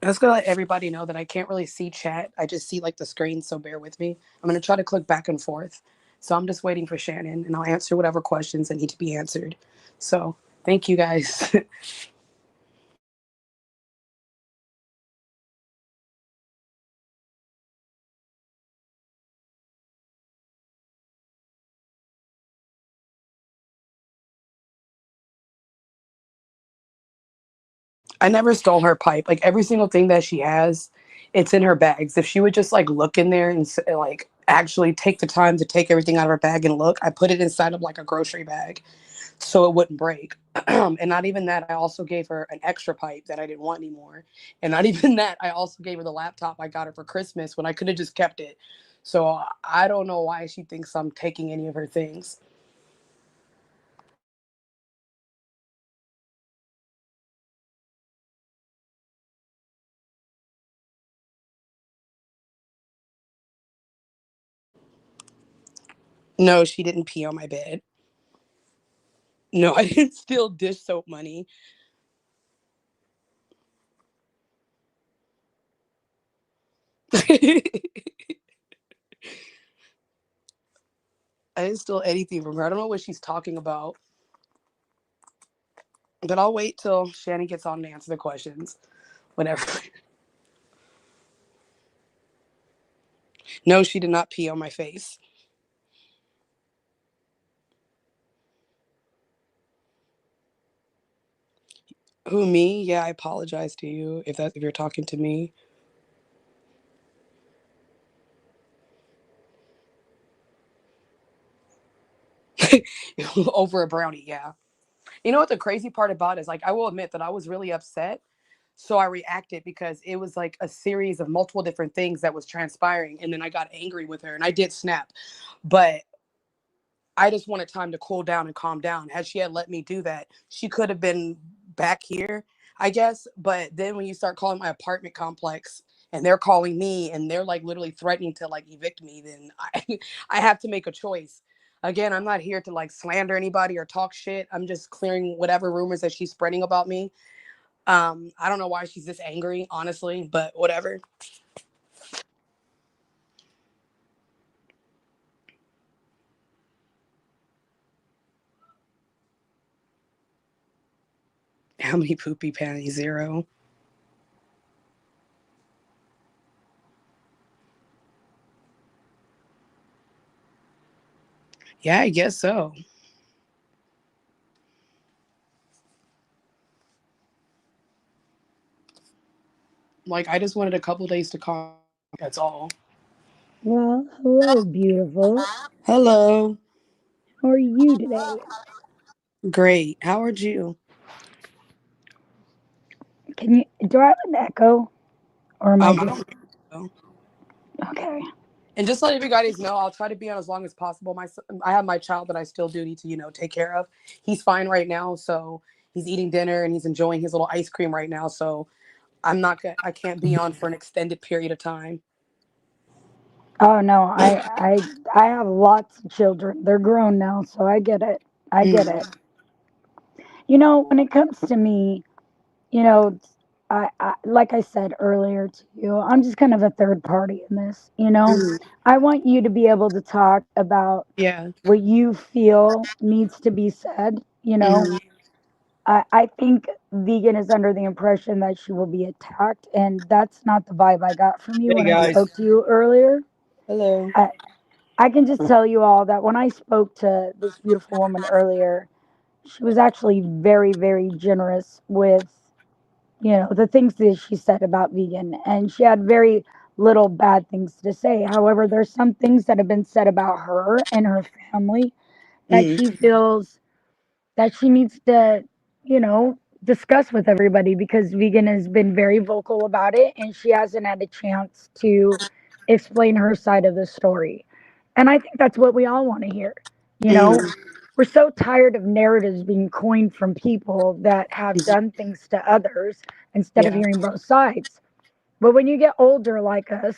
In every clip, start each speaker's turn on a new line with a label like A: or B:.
A: That's gonna let everybody know that I can't really see chat. I just see like the screen, so bear with me. I'm gonna try to click back and forth. So I'm just waiting for Shannon, and I'll answer whatever questions that need to be answered. So thank you guys. I never stole her pipe. Like every single thing that she has, it's in her bags. If she would just like look in there and like actually take the time to take everything out of her bag and look, I put it inside of like a grocery bag so it wouldn't break. And not even that, I also gave her an extra pipe that I didn't want anymore. And not even that, I also gave her the laptop I got her for Christmas when I could have just kept it. So I don't know why she thinks I'm taking any of her things. No, she didn't pee on my bed. No, I didn't steal dish soap money. I didn't steal anything from her. I don't know what she's talking about. But I'll wait till Shannon gets on to answer the questions. Whenever. No, she did not pee on my face. Who, me? Yeah, I apologize to you if you're talking to me. Over a brownie, yeah. You know what the crazy part about is, like, I will admit that I was really upset. So I reacted because it was like a series of multiple different things that was transpiring. And then I got angry with her and I did snap. But I just wanted time to cool down and calm down. Had she had let me do that, she could have been back here, I guess. But then when you start calling my apartment complex and they're calling me and they're like literally threatening to like evict me, then I have to make a choice. Again, I'm not here to like slander anybody or talk shit. I'm just clearing whatever rumors that she's spreading about me. I don't know why she's this angry, honestly, but whatever. How many poopy panties? Zero. Yeah, I guess so. Like, I just wanted a couple days to calm. That's all.
B: Well, hello, beautiful.
A: Hello.
B: How are you today?
A: Great. How are you?
B: Can you do I have an echo or am I
A: I
B: just
A: don't know.
B: okay?
A: And just letting you guys know, I'll try to be on as long as possible. I have my child that I still do need to, take care of. He's fine right now, so he's eating dinner and he's enjoying his little ice cream right now. So I can't be on for an extended period of time.
B: Oh no, I have lots of children. They're grown now, so I get it. I get
A: Mm,
B: it. You know, when it comes to me, you know, I like I said earlier to you, I'm just kind of a third party in this.
A: mm,
B: I want you to be able to talk about
A: yeah.
B: what you feel needs to be said.
A: Mm.
B: I think Vegan is under the impression that she will be attacked, and that's not the vibe I got from you
A: Hey
B: when I
A: guys.
B: spoke to you earlier.
A: Hello.
B: I, I can just tell you all that when I spoke to this beautiful woman earlier, she was actually very, very generous with, the things that she said about vegan, and she had very little bad things to say. However, there's some things that have been said about her and her family that
A: Mm.
B: she feels that she needs to, discuss with everybody because vegan has been very vocal about it and she hasn't had a chance to explain her side of the story. And I think that's what we all want to hear. You know,
A: Mm.
B: we're so tired of narratives being coined from people that have
A: Mhm.
B: done things to others instead of
A: Yeah.
B: hearing both sides. But when you get older like us,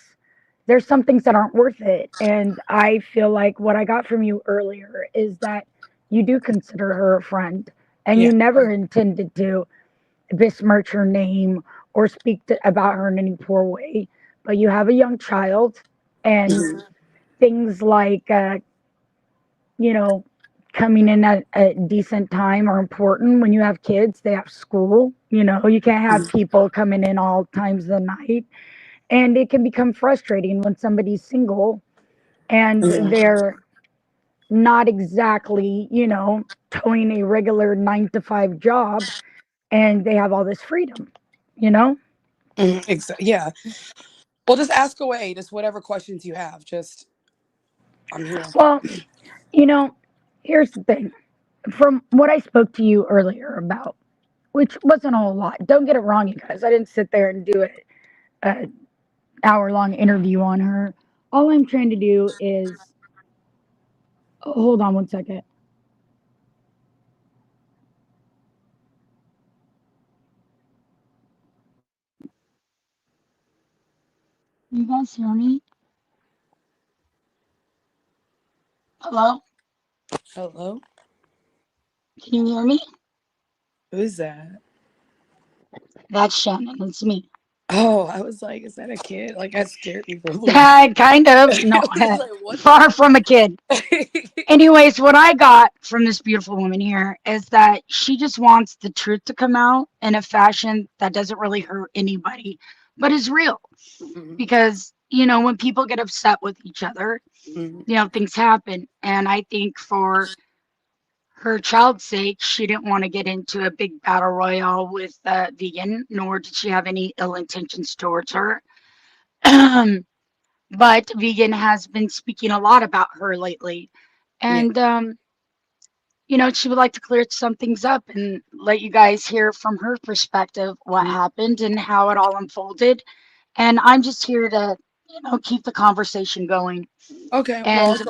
B: there's some things that aren't worth it. And I feel like what I got from you earlier is that you do consider her a friend and
A: Yeah.
B: you never intended to besmirch her name or speak about her in any poor way. But you have a young child, and
A: Mhm.
B: things like, you know, coming in at a decent time are important. When you have kids, they have school. You can't have
A: Mhm.
B: people coming in all times of the night. And it can become frustrating when somebody's single and
A: Mhm.
B: they're not exactly, towing a regular 9 to 5 job and they have all this freedom, you know?
A: Mhm. Yeah. Well, just ask away. Just whatever questions you have. Just I'm here.
B: Well, you know, here's the thing. From what I spoke to you earlier about, which wasn't a whole lot. Don't get it wrong, you guys. I didn't sit there and do a hour long interview on her. All I'm trying to do is, oh, hold on one second. You guys hear me? Hello?
A: Hello.
B: Can you hear me?
A: Who's that?
B: That's Shannon. It's me.
A: Oh, I was like, is that a kid? Like that scared me for a little bit.
B: Kind of.
A: I
B: No,
A: was like, what
B: far from a kid.
A: the?
B: Anyways, what I got from this beautiful woman here is that she just wants the truth to come out in a fashion that doesn't really hurt anybody, but is real.
A: Mhm.
B: Because, when people get upset with each other,
A: Mhm.
B: things happen. And I think for her child's sake, she didn't want to get into a big battle royale with Vegan, nor did she have any ill intentions towards her. But Vegan has been speaking a lot about her lately.
A: Yeah.
B: And, she would like to clear some things up and let you guys hear from her perspective what
A: Mhm.
B: happened and how it all unfolded. And I'm just here to, keep the conversation going.
A: Okay. Well,
B: And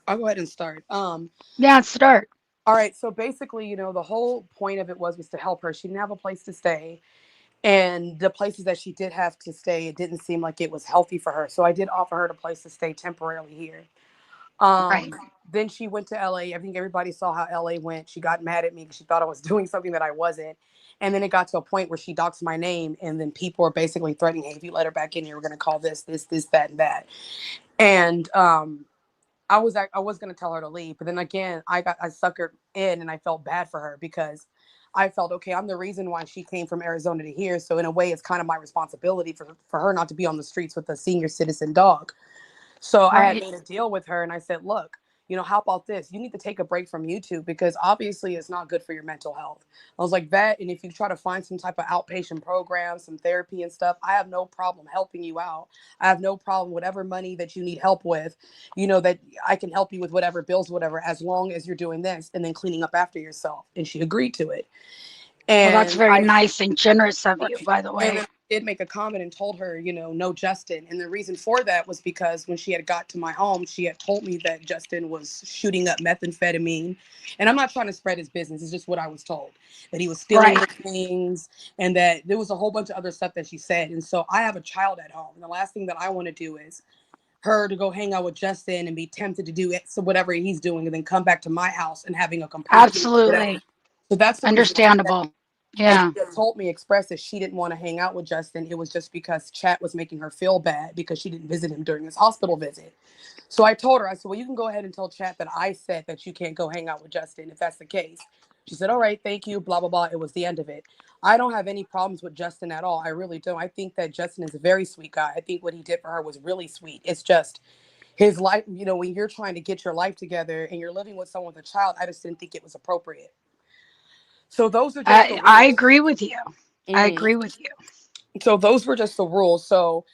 A: I'll go ahead and start.
B: yeah, start.
A: All right. So basically, the whole point of it was to help her. She didn't have a place to stay, and the places that she did have to stay, it didn't seem like it was healthy for her. So I did offer her a place to stay temporarily here.
B: Right.
A: Then she went to LA. I think everybody saw how LA went. She got mad at me because she thought I was doing something that I wasn't. And then it got to a point where she doxed my name, and then people were basically threatening, "Hey, if you let her back in here, we're gonna call this, that, and that." And I was gonna tell her to leave, but then again, I suckered in, and I felt bad for her because I felt okay. I'm the reason why she came from Arizona to here, so in a way, it's kind of my responsibility for her not to be on the streets with a senior citizen dog. So I had
B: Right.
A: made a deal with her and I said, look, how about this? You need to take a break from YouTube because obviously it's not good for your mental health. I was like, that. And if you try to find some type of outpatient program, some therapy and stuff, I have no problem helping you out. I have no problem, whatever money that you need help with, that I can help you with whatever bills, whatever, as long as you're doing this and then cleaning up after yourself. And she agreed to it.
B: Well, that's
A: And
B: very
A: I
B: nice and generous of you,
A: Right.
B: by the
A: And
B: way.
A: then I did make a comment and told her, no Justin. And the reason for that was because when she had got to my home, she had told me that Justin was shooting up methamphetamine. And I'm not trying to spread his business. It's just what I was told, that he was stealing
B: Right.
A: her things and that there was a whole bunch of other stuff that she said. And so I have a child at home. And the last thing that I want to do is her to go hang out with Justin and be tempted to do it, so whatever he's doing and then come back to my house and having a completely whatever.
B: Absolutely.
A: So that's the reason for that.
B: Understandable.
A: And
B: Yeah.
A: she had told me express that she didn't want to hang out with Justin. It was just because Chat was making her feel bad because she didn't visit him during his hospital visit. So I told her, I said, well, you can go ahead and tell Chat that I said that you can't go hang out with Justin if that's the case. She said, all right, thank you, blah, blah, blah. It was the end of it. I don't have any problems with Justin at all. I really don't. I think that Justin is a very sweet guy. I think what he did for her was really sweet. It's just his life, when you're trying to get your life together and you're living with someone with a child, I just didn't think it was appropriate. So those are just the
B: I
A: rules.
B: agree with you. I
A: Hmm.
B: agree with you.
A: So those were just the rules. So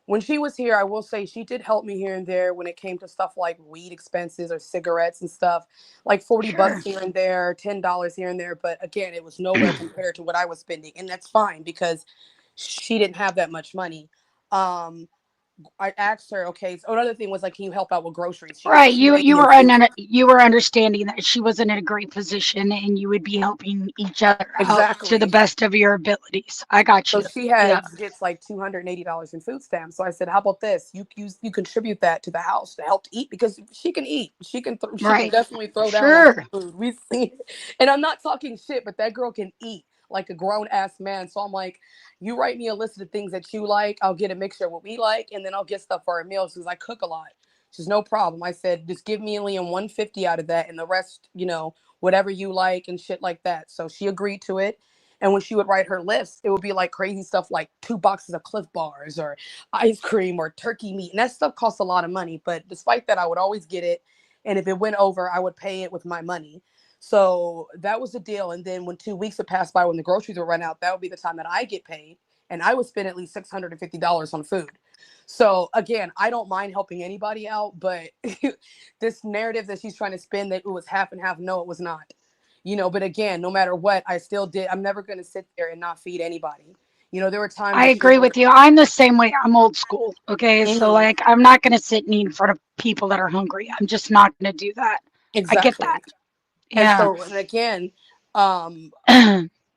A: when she was here, I will say she did help me here and there when it came to stuff like weed expenses or cigarettes and stuff, like 40 bucks
B: Sure.
A: here and there, $10 here and there. But again, it was nowhere compared to what I was spending. And that's fine because she didn't have that much money. Um, I asked her, okay. So another thing was like, can you help out with groceries? She goes,
B: Right.
A: is she
B: You
A: making
B: were
A: them food?
B: you were understanding that she wasn't in a great position and you would be helping each other out to the
A: Exactly.
B: best of your abilities. I got
A: So
B: you.
A: she
B: Yeah.
A: gets like $280 in food stamps. So I said, how about this? You contribute that to the house to help to eat because she can eat. She can
B: Right.
A: definitely throw down on
B: Sure.
A: some food. We see it. And I'm not talking shit, but that girl can eat like a grown ass man. So I'm like, you write me a list of things that you like. I'll get a mixture of what we like, and then I'll get stuff for our meals because I cook a lot. She's no problem. I said, just give me only 150 out of that, and the rest, whatever you like and shit like that. So she agreed to it. And when she would write her list, it would be like crazy stuff like 2 boxes of Cliff Bars or ice cream or turkey meat. And that stuff costs a lot of money. But despite that, I would always get it. And if it went over, I would pay it with my money. So that was the deal. And then when 2 weeks would pass by, when the groceries would run out, that would be the time that I get paid. And I would spend at least $650 on food. So again, I don't mind helping anybody out, but this narrative that she's trying to spin that it was half and half, no, it was not. But again, no matter what, I still did. I'm never going to sit there and not feed anybody. There were times
B: I
A: that she would
B: agree
A: go,
B: with you. I'm the same way. I'm old school. Okay. So,
A: mm-hmm,
B: like, I'm not going to sit and eat in front of people that are hungry. I'm just not going to do that. I get that.
A: exactly. And
B: Yeah.
A: so, and again, um,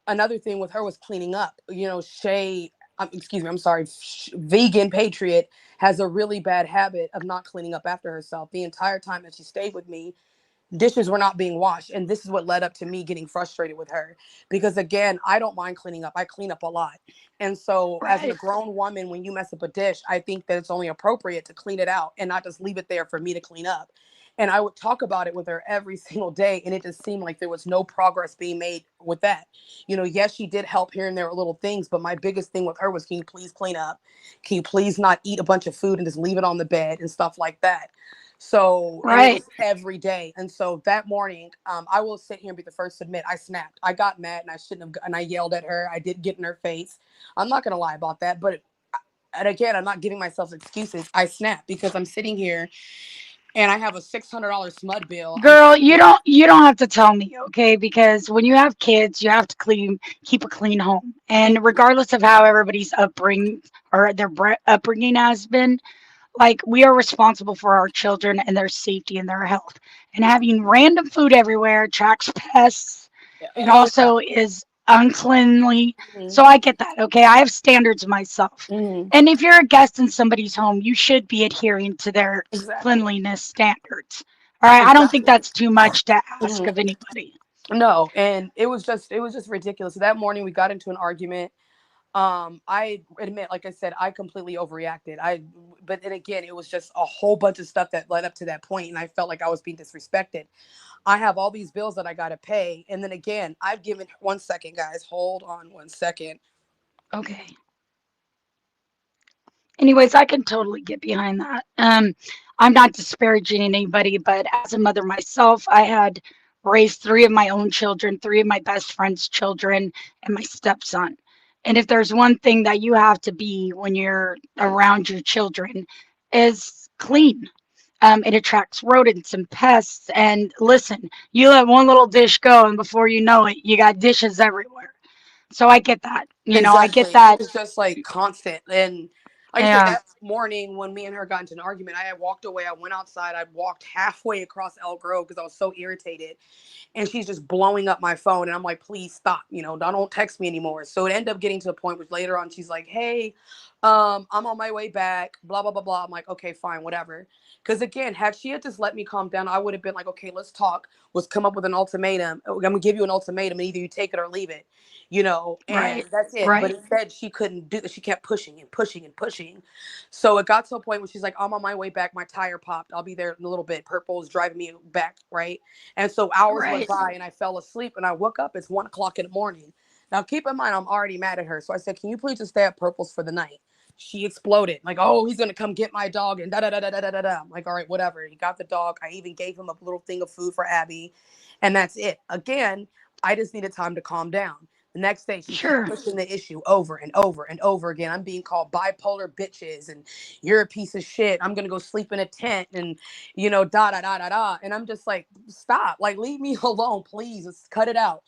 A: another thing with her was cleaning up. Shay, excuse me, I'm sorry, vegan patriot has a really bad habit of not cleaning up after herself. The entire time that she stayed with me, dishes were not being washed, and this is what led up to me getting frustrated with her because again, I don't mind cleaning up. I clean up a lot. And so as a
B: Right.
A: grown woman, when you mess up a dish, I think that it's only appropriate to clean it out and not just leave it there for me to clean up. And I would talk about it with her every single day, and it just seemed like there was no progress being made with that. Yes, she did help here and there with little things, but my biggest thing with her was, can you please clean up? Can you please not eat a bunch of food and just leave it on the bed and stuff like that? So, and it
B: Right.
A: was every day. And so that morning, I will sit here and be the first to admit I snapped. I got mad and I shouldn't have, and I yelled at her. I did get in her face. I'm not going to lie about that. But, and again, I'm not giving myself excuses. I snapped because I'm sitting here and I have a $600 smud bill. I'm
B: Girl, you don't have to tell me, okay? Because when you have kids, you have to keep a clean home. And regardless of how everybody's upbringing or their upbringing has been, like we are responsible for our children and their safety and their health. And having random food everywhere attracts pests and
A: oh, yeah.
B: also is uncleanly.
A: Mhm.
B: So I get that. Okay. I have standards myself.
A: Mhm.
B: And if you're a guest in somebody's home, you should be adhering to their
A: Exactly.
B: cleanliness standards. All right. I don't think
A: Exactly.
B: that's too much to ask
A: Mhm.
B: of anybody.
A: No, and it was just ridiculous. So that morning we got into an argument. I admit, like I said, I completely overreacted. But then again, it was just a whole bunch of stuff that led up to that point, and I felt like I was being disrespected. I have all these bills that I got to pay, and then again, I've given, 1 second, guys, hold on 1 second.
B: Okay. Anyways, I can totally get behind that. I'm not disparaging anybody, but as a mother myself, I had raised three of my own children, three of my best friend's children, and my stepson. And if there's one thing that you have to be when you're around your children, is clean. It attracts rodents and pests. And listen, you let one little dish go, and before you know it, you got dishes everywhere. So I get that. I get
A: Exactly. It
B: that.
A: was just like constant. And like I said,
B: Yeah.
A: that morning when me and her got into an argument, I had walked away. I went outside. I walked halfway across Elk Grove because I was so irritated. And she's just blowing up my phone. And I'm like, please stop. Don't text me anymore. So it ended up getting to a point where later on she's like, hey, I'm on my way back, blah, blah, blah, blah. I'm like, okay, fine, whatever. Because again, had she had just let me calm down, I would have been like, okay, let's talk. Let's come up with an ultimatum. I'm going to give you an ultimatum and either you take it or leave it, and
B: Right.
A: that's it. But
B: Right.
A: instead, she couldn't do that. She kept pushing and pushing and pushing. So it got to a point where she's like, I'm on my way back. My tire popped. I'll be there in a little bit. Purple is driving me back, right? And so hours went
B: Right.
A: by and I fell asleep and I woke up. It's 1 o'clock in the morning. Now, keep in mind, I'm already mad at her. So I said, can you please just stay at Purple's for the night? She exploded. Like, oh, he's going to come get my dog and da da da da da da da. I'm like, all right, whatever. He got the dog. I even gave him a little thing of food for Abby. And that's it. Again, I just needed time to calm down. The next day, she kept
B: Sure.
A: pushing the issue over and over and over again. I'm being called bipolar bitches and you're a piece of shit. I'm going to go sleep in a tent and, da da da da da. And I'm just like, stop. Like, leave me alone, please. Let's cut it out.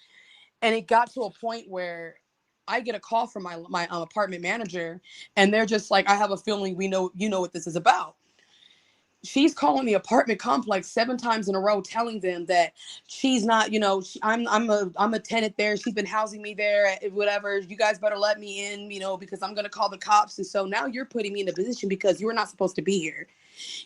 A: And it got to a point where I get a call from my apartment manager, and they're just like, I have a feeling we know you know what this is about. She's calling the apartment complex 7 times in a row, telling them that she's not, I'm a tenant there. She's been housing me there, whatever. You guys better let me in, because I'm gonna call the cops. And so now you're putting me in a position because you were not supposed to be here.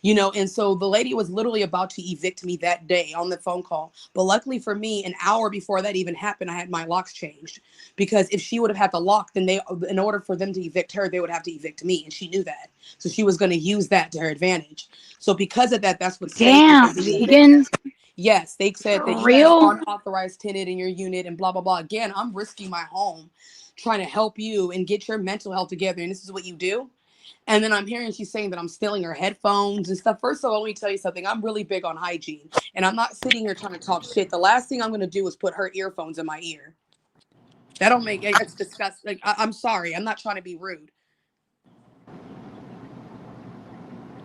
A: And so the lady was literally about to evict me that day on the phone call. But luckily for me, an hour before that even happened, I had my locks changed, because if she would have had the lock, then in order for them to evict her, they would have to evict me. And she knew that. So she was going to use that to her advantage. So because of that, that's what saved me
B: Damn,
A: from being evicted.
B: vegan.
A: Yes, they said that
B: For
A: you had an
B: real?
A: unauthorized tenant in your unit and blah, blah, blah. Again, I'm risking my home trying to help you and get your mental health together. And this is what you do. And then I'm hearing she's saying that I'm stealing her headphones and stuff. First of all, let me tell you something. I'm really big on hygiene. And I'm not sitting here trying to talk shit. The last thing I'm going to do is put her earphones in my ear. That don't make it's disgusting. Like, I'm sorry. I'm not trying to be rude.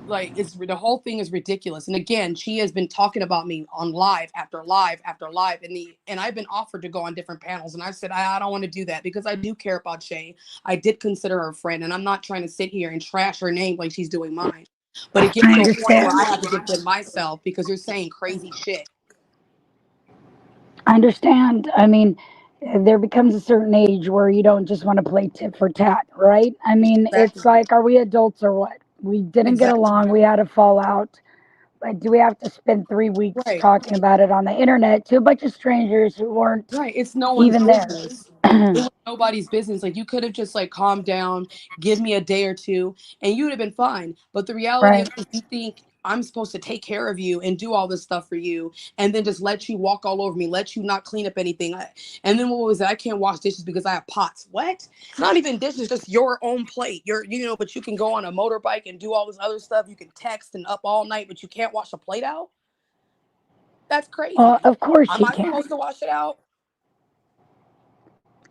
A: Like, it's the whole thing is ridiculous. And again, she has been talking about me on live after live after live, and I've been offered to go on different panels, and I said I don't want to do that because I do care about Shay. I did consider her a friend, and I'm not trying to sit here and trash her name like she's doing mine. But it gets
B: I
A: to a point where
B: understand.
A: I have to defend myself because you're saying crazy shit.
B: I understand. I mean, there becomes a certain age where you don't just want to play tit for tat, right? I mean, it's
A: Exactly.
B: like, are we adults or what? We didn't get
A: Exactly.
B: along. We had a fallout. But do we have to spend 3 weeks
A: Right.
B: talking about it on the internet to a bunch of strangers who weren't
A: Right. It's no one's
B: even there?
A: business. It was nobody's business. Like, you could have just like calmed down, give me a day or two, and you would have been fine. But the reality
B: Right.
A: is you think I'm supposed to take care of you and do all this stuff for you, and then just let you walk all over me, let you not clean up anything. And then what was it? I can't wash dishes because I have pots. What? Not even dishes, just your own plate. But you can go on a motorbike and do all this other stuff. You can text and up all night, but you can't wash a plate out? That's crazy.
B: Of course
A: Am
B: she
A: I
B: can.
A: supposed to wash it out?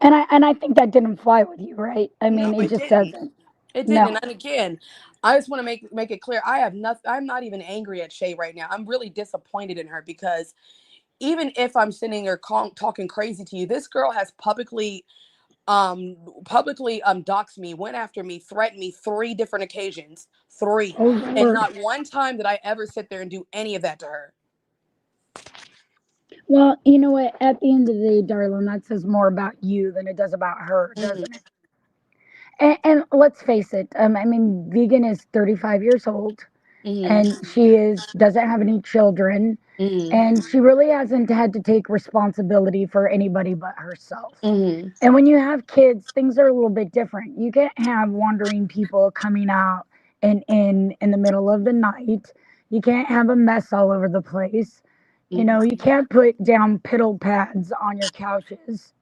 B: And I think that didn't fly with you, right? I
A: No,
B: mean, it
A: it
B: just
A: didn't.
B: doesn't.
A: It didn't.
B: No.
A: And again, I just want to make it clear. I have nothing. I'm not even angry at Shay right now. I'm really disappointed in her because even if I'm sitting here talking crazy to you, this girl has publicly doxed me, went after me, threatened me 3 different occasions. 3.
B: Oh
A: And
B: Lord.
A: not one time did I ever sit there and do any of that to her.
B: Well, you know what? At the end of the day, darling, that says more about you than it does about her,
A: Mm-hmm.
B: doesn't it? And let's face it. I mean, Vegan is 35 years old,
A: Mm-hmm.
B: and she is doesn't have any children, and she really hasn't had to take responsibility for anybody but herself.
A: Mm-hmm.
B: And when you have kids, things are a little bit different. You can't have wandering people coming out in the middle of the night. You can't have a mess all over the place. You can't put down piddle pads on your couches.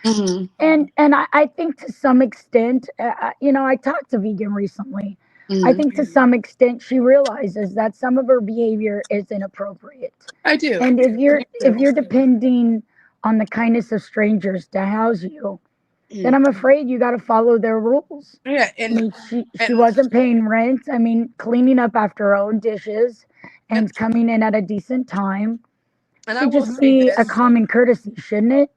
A: Mm-hmm.
B: And I think to some extent, I talked to Vegan recently. I
A: Mm-hmm.
B: think to some extent she realizes that some of her behavior is inappropriate.
A: I do.
B: And if
A: I
B: you're
A: do
B: if
A: too.
B: you're depending on the kindness of strangers to house you, then
A: Mm.
B: I'm afraid you got to follow their rules.
A: Yeah,
B: I
A: and
B: mean, she
A: and
B: wasn't paying rent. I mean, cleaning up after her own dishes
A: yep.
B: and coming in at a decent time
A: And I
B: should
A: will
B: just
A: say
B: be a
A: this.
B: common courtesy, shouldn't it?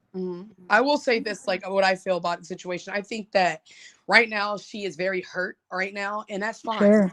A: I will say this, like what I feel about the situation. I think that right now she is very hurt right now, and that's fine.
B: Sure.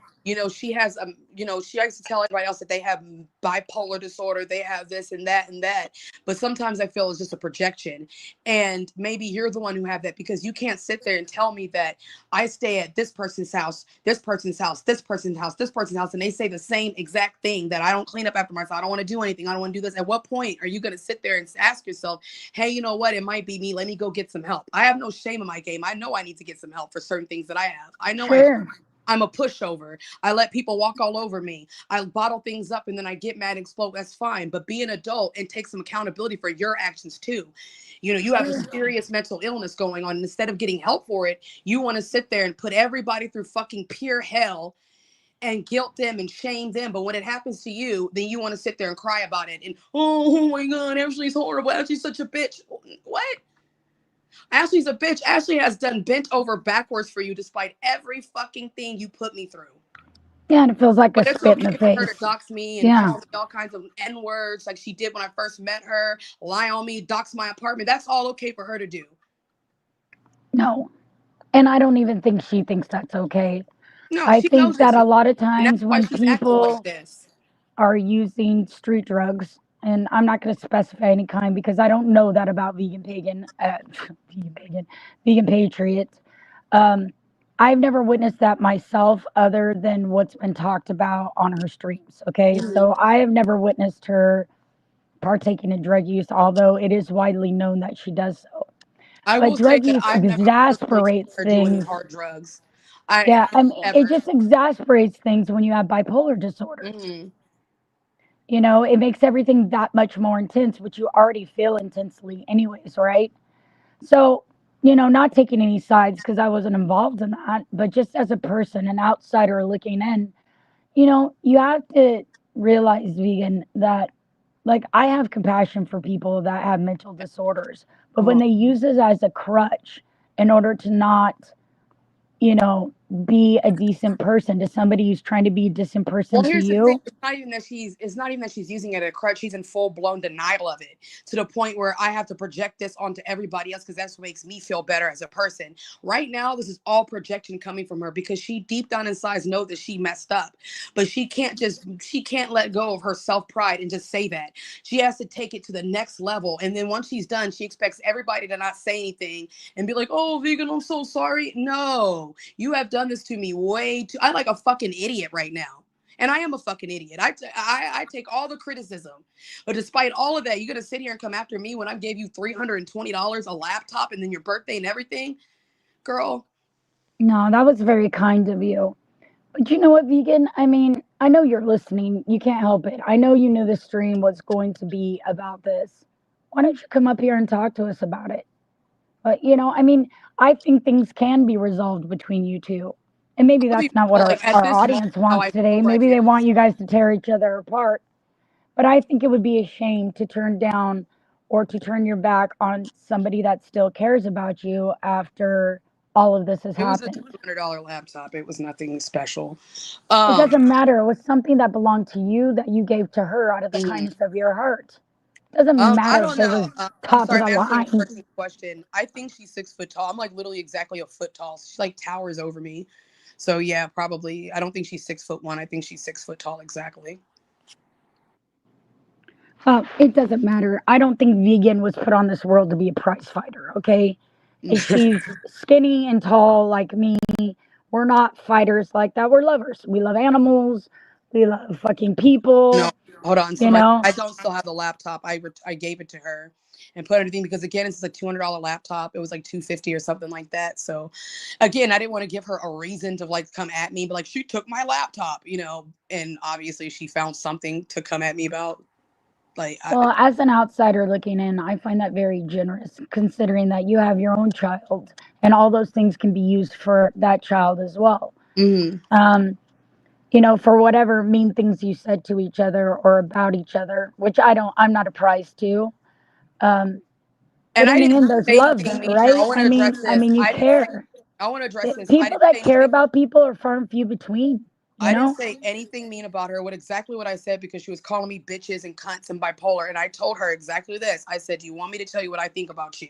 A: She has she likes to tell everybody else that they have bipolar disorder, they have this and that and that. But sometimes I feel it's just a projection. And maybe you're the one who have that because you can't sit there and tell me that I stay at this person's house, this person's house, this person's house, this person's house, and they say the same exact thing that I don't clean up after myself. I don't want to do anything. I don't want to do this. At what point are you going to sit there and ask yourself, hey, you know what? It might be me. Let me go get some help. I have no shame in my game. I know I need to get some help for certain things that I have. I know I do.
B: Sure.
A: I'm a pushover. I let people walk all over me. I bottle things up and then I get mad and explode. That's fine. But be an adult and take some accountability for your actions too. You have a
B: Sure.
A: serious mental illness going on. And instead of getting help for it, you want to sit there and put everybody through fucking pure hell and guilt them and shame them. But when it happens to you, then you want to sit there and cry about it. And oh my God, Ashley's horrible. Ashley's such a bitch. What? Ashley's a bitch. Ashley has done bent over backwards for you despite every fucking thing you put me through.
B: Yeah, and it feels like a
A: But it's
B: spit in the
A: okay for her to
B: face.
A: dox me and
B: Yeah.
A: call me all kinds of N words like she did when I first met her, lie on me, dox my apartment. That's all okay for her to do.
B: No. And I don't even think she thinks that's okay.
A: No,
B: I
A: she knows
B: think that
A: it's
B: a
A: not.
B: lot of
A: And that's
B: times
A: why
B: when
A: she's acting like
B: people
A: this.
B: are using street drugs, and I'm not going to specify any kind because I don't know that about vegan pagan, vegan pagan, vegan patriots. Um, I've never witnessed that myself, other than what's been talked about on her streams. Okay,
A: Mhm.
B: so I have never witnessed her partaking in drug use, although it is widely known that she does so.
A: I
B: But
A: will say
B: drug
A: that
B: use
A: I've never personally seen
B: exasperates
A: her do any
B: things.
A: hard drugs. I
B: Yeah, and it
A: ever.
B: just exasperates things when you have bipolar disorders.
A: Hmm.
B: You know, it makes everything that much more intense, which you already feel intensely, anyways, right? So, not taking any sides because I wasn't involved in that, but just as a person, an outsider looking in, you have to realize, vegan, that like I have compassion for people that have mental disorders, but when
A: Oh.
B: they use it as a crutch in order to not, you know, be a decent person to somebody who's trying to be a decent
A: Well,
B: person to
A: here's the thing.
B: you.
A: It's not even that she's using it as a crutch. She's in full blown denial of it to the point where I have to project this onto everybody else because that's what makes me feel better as a person. Right now, this is all projection coming from her because she deep down inside knows that she messed up, but she can't let go of her self pride and just say that. She has to take it to the next level, and then once she's done, she expects everybody to not say anything and be like, "Oh, vegan, I'm so sorry." No, you have done this to me way too. I like a fucking idiot right now. And I am a fucking idiot. I take all the criticism. But despite all of that, you're going to sit here and come after me when I gave you $320, a laptop, and then your birthday and everything? Girl.
B: No, that was very kind of you. But you know what, vegan? I mean, I know you're listening. You can't help it. I know you knew the stream was going to be about this. Why don't you come up here and talk to us about it? But, I mean, I think things can be resolved between you two. And maybe
A: I'll be
B: that's not what
A: real,
B: our,
A: like at
B: our
A: this moment,
B: audience
A: how
B: wants
A: I
B: today.
A: feel right
B: Maybe
A: now.
B: they want you guys to tear each other apart. But I think it would be a shame to turn down or to turn your back on somebody that still cares about you after all of this has
A: It was a
B: happened.
A: $200 laptop. It was nothing special.
B: It
A: Um,
B: doesn't matter. It was something that belonged to you that you gave to her out of the
A: mhm.
B: kindness of your heart. It doesn't
A: I
B: matter if
A: don't
B: it
A: know.
B: was
A: I'm
B: top of
A: sorry,
B: the
A: I'm answering a
B: line.
A: person's question. I think she's 6 foot tall. I'm like literally exactly a foot tall. She like towers over me. So yeah, probably. I don't think she's 6'1". I think she's 6 foot tall exactly.
B: It doesn't matter. I don't think vegan was put on this world to be a prize fighter, okay? If she's skinny and tall like me, we're not fighters like that. We're lovers. We love animals. We love fucking
A: No,
B: people,
A: hold on. So
B: you
A: my
B: know?
A: I don't still have the laptop. I gave it to her and put everything because again it's a $200 laptop. It was like 250 or something like that. So again, I didn't want to give her a reason to like come at me, but like she took my laptop, and obviously she found something to come at me about. Like
B: Well, as an outsider looking in, I find that very generous considering that you have your own child and all those things can be used for that child as well.
A: mhm.
B: Um, for whatever mean things you said to each other or about each other, which I'm not a prize to. Um, but
A: And
B: in
A: I
B: the
A: didn't
B: end, there's
A: say
B: love
A: anything
B: there,
A: major. I
B: right?
A: want
B: I
A: to address
B: mean, I
A: this.
B: mean, you care.
A: I want to address this. I
B: People
A: didn't
B: that
A: say
B: care
A: anything.
B: about people are far and few between. You
A: I didn't
B: know,
A: say anything mean about her. What exactly what I said because she was calling me bitches and cunts and bipolar. And I told her exactly this. I said, "Do you want me to tell you what I think about you?"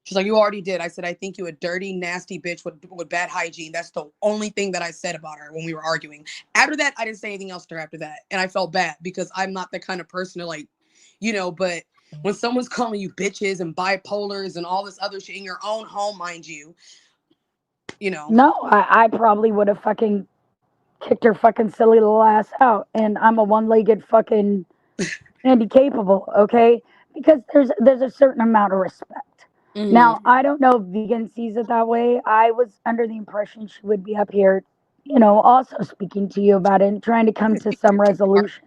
A: She's like, "You already did." I said, "I think you a dirty, nasty bitch with bad hygiene." That's the only thing that I said about her when we were arguing. After that, I didn't say anything else to her after that, and I felt bad because I'm not the kind of person to like, But when someone's calling you bitches and bipolars and all this other shit in your own home, mind you, you know.
B: no, I probably would have fucking kicked her fucking silly little ass out, and I'm a one-legged fucking handy capable, okay? Because there's a certain amount of respect.
A: Mhm.
B: Now, I don't know if vegan sees it that way. I was under the impression she would be up here, also speaking to you about it and trying to come to some resolution.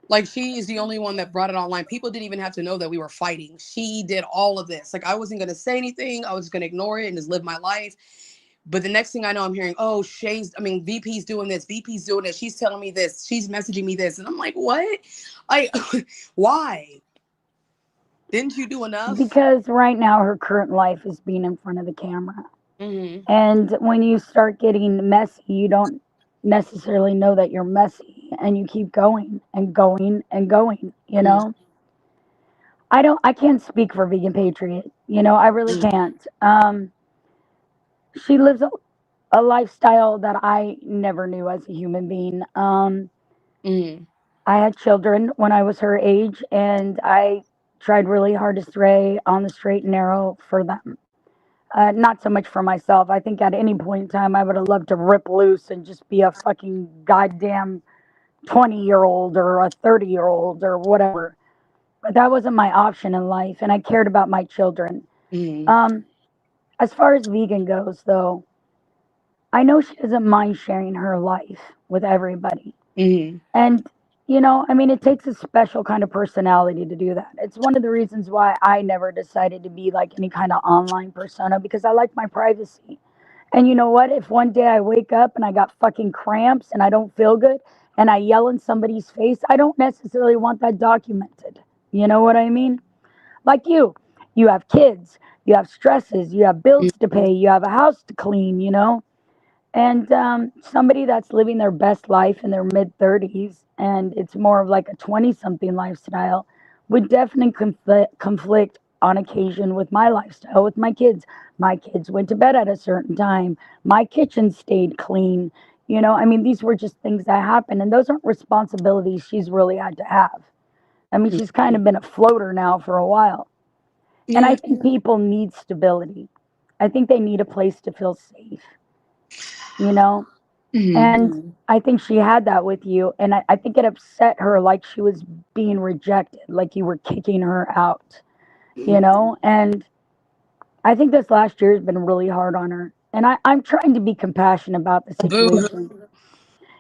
A: Like she is the only one that brought it online. People didn't even have to know that we were fighting. She did all of this. Like I wasn't gonna say anything. I was gonna ignore it and just live my life. But the next thing I know, I'm hearing, oh, VP's doing this, VP's doing this. She's telling me this. She's messaging me this, and I'm like, what? I, why? Didn't you do enough?
B: Because right now her current life is being in front of the camera.
A: Hmm.
B: And when you start getting messy, you don't necessarily know that you're messy and you keep going and going and going, you
A: Hmm.
B: know? I can't speak for Vegan Patriot, I really can't. She lives a lifestyle that I never knew as a human being.
A: Mm.
B: I had children when I was her age, and I tried really hard to stay on the straight and narrow for them. Not so much for myself. I think at any point in time, I would have loved to rip loose and just be a fucking goddamn 20-year-old or a 30-year-old or whatever. But that wasn't my option in life, and I cared about my children.
A: Mm.
B: Um, as far as vegan goes, though, I know she doesn't mind sharing her life with everybody.
A: Mm.
B: And, you know, I mean, it takes a special kind of personality to do that. It's one of the reasons why I never decided to be like any kind of online persona because I like my privacy. And you know what? If one day I wake up and I got fucking cramps and I don't feel good and I yell in somebody's face, I don't necessarily want that documented. You know what I mean? Like you have kids, you have stresses, you have bills to
A: Mm.
B: pay, you have a house to clean, you know? And somebody that's living their best life in their mid 30s and it's more of like a 20 something lifestyle would definitely conflict on occasion with my lifestyle with my kids. My kids went to bed at a certain time. My kitchen stayed clean. You know, I mean, these were just things that happened, and those aren't responsibilities she's really had to have. I mean, she's kind of been a floater now for a while. And I
A: Yeah.
B: think people need stability. I think they need a place to feel safe, you know?
A: Mm.
B: And I think she had that with you. And I think it upset her like she was being rejected, like you were kicking her out, you know? And I think this last year has been really hard on her. And I'm trying to be compassionate about the
A: Boo.
B: situation.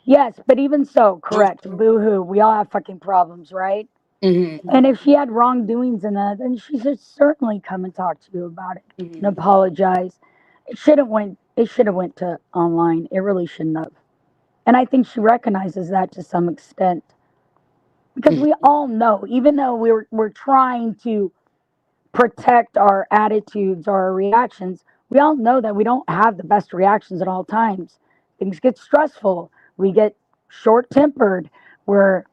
B: Yes, but even so,
A: Boo.
B: correct. Boo hoo. We all have fucking problems, right?
A: Mm.
B: And if she had wrongdoings in that, then she should certainly come and talk to you about it and
A: Mm.
B: apologize. It should have went to online. It really shouldn't have. And I think she recognizes that to some extent. Because
A: Mm.
B: we all know, even though we're trying to protect our attitudes or our reactions, we all know that we don't have the best reactions at all times. Things get stressful. We get short tempered. We're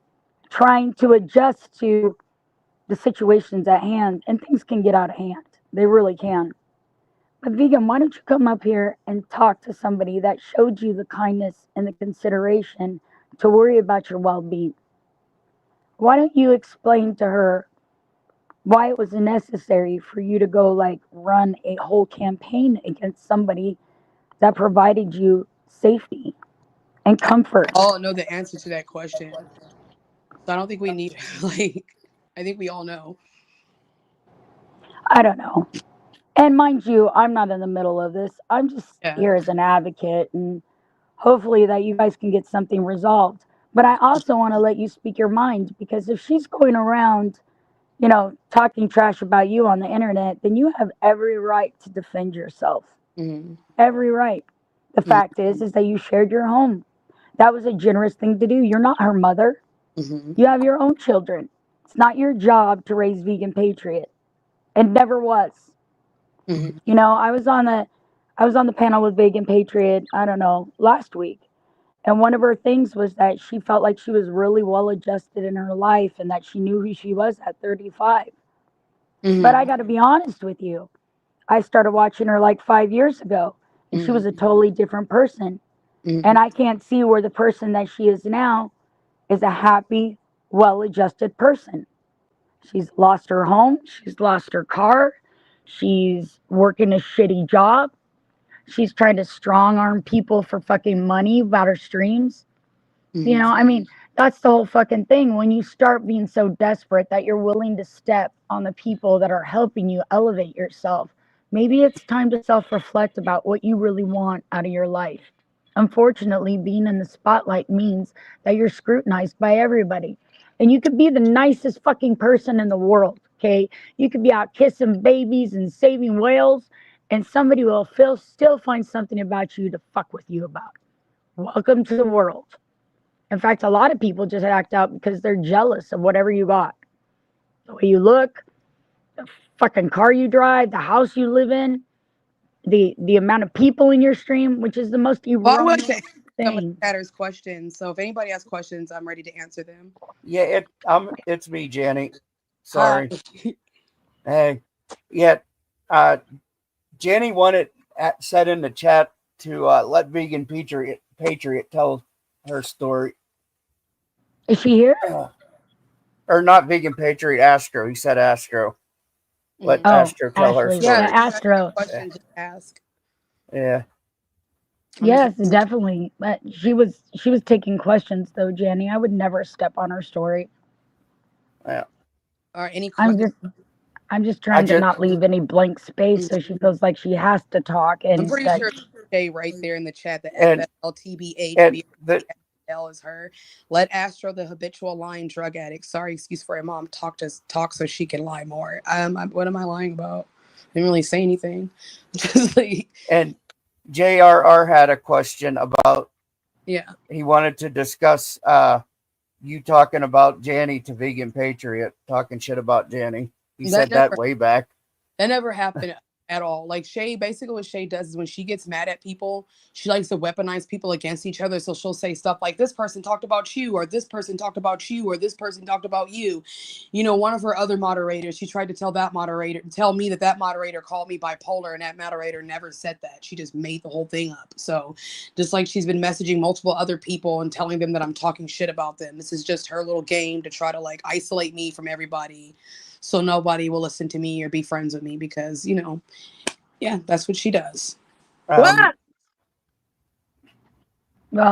B: trying to adjust to the situations at hand, and things can get out of hand. They really can. But vegan, why don't you come up here and talk to somebody that showed you the kindness and the consideration to worry about your well-being? Why don't you explain to her why it was necessary for you to go like run a whole campaign against somebody that provided you safety and comfort?
A: All know the answer to that question. So I don't think we need like I think we all know.
B: I don't know. And mind you, I'm not in the middle of this. I'm just
A: Yeah.
B: here as an advocate and hopefully that you guys can get something resolved. But I also want to let you speak your mind because if she's going around, you know, talking trash about you on the internet, then you have every right to defend yourself.
A: Mm.
B: Every right. The
A: Mm.
B: fact is that you shared your home. That was a generous thing to do. You're not her mother.
A: Mm.
B: You have your own children. It's not your job to raise vegan patriot. It never was.
A: Mm.
B: You know, I was on the panel with Vegan Patriot, I don't know, last week. And one of her things was that she felt like she was really well adjusted in her life and that she knew who she was at 35. But I
A: Mm.
B: got to be honest with you. I started watching her like 5 years ago, and she was
A: Mm.
B: a totally different person. And
A: Mm.
B: I can't see where the person that she is now is a happy, well adjusted person. She's lost her home, she's lost her car, she's working a shitty job, she's trying to strong arm people for fucking money about her streams. You know,
A: Mm.
B: I mean, that's the whole fucking thing. When you start being so desperate that you're willing to step on the people that are helping you elevate yourself, maybe it's time to self reflect about what you really want out of your life. Unfortunately, being in the spotlight means that you're scrutinized by everybody. And you could be the nicest fucking person in the world, okay? You could be out kissing babies and saving whales, and somebody will still find something about you to fuck with you about. Welcome to the world. In fact, a lot of people just act out because they're jealous of whatever you got. The way you look, the fucking car you drive, the house you live in, the amount of people in your stream, which is the most
A: Well, I would like to
B: erroneous
A: answer some of
B: thing.
A: the chatter's questions. So if anybody has questions, I'm ready to answer them.
C: Yeah, it's me, Janny.
A: Hi.
C: Sorry. Hey. Yeah. Uh Janny wanted said in the chat to let Vegan Patriot tell her story.
B: Is she here?
C: Or not Vegan Patriot, Astro. He said Astro. Let
B: Oh,
C: Astro tell her
B: Ashley.
C: story.
B: Yeah, Astro.
A: Question, just ask.
C: Yeah.
B: Yes, definitely. But she was taking questions though, Janny. I would never step on her story.
C: Yeah.
A: Or any questions?
B: I'm just trying to not leave any blank space so she feels like she has to talk. And
A: I'm pretty sure Shay right there in the chat, the FLTBHBL is her. Let Astro, the habitual lying drug addict, sorry, excuse for her mom, talk so she can lie more. What am I lying about? I didn't really say anything. Just like,
C: and JRR had a question about, he wanted to discuss you talking about Janny to Vegan Patriot, talking shit about Janny. He said that way back.
A: That never happened at all. Like Shay, basically what Shay does is when she gets mad at people, she likes to weaponize people against each other. So she'll say stuff like, this person talked about you, or this person talked about you, or this person talked about you. You know, one of her other moderators, she tried to tell me that moderator called me bipolar, and that moderator never said that. She just made the whole thing up. So just like she's been messaging multiple other people and telling them that I'm talking shit about them. This is just her little game to try to like isolate me from everybody, so nobody will listen to me or be friends with me because, you know, that's what she does.
B: Well,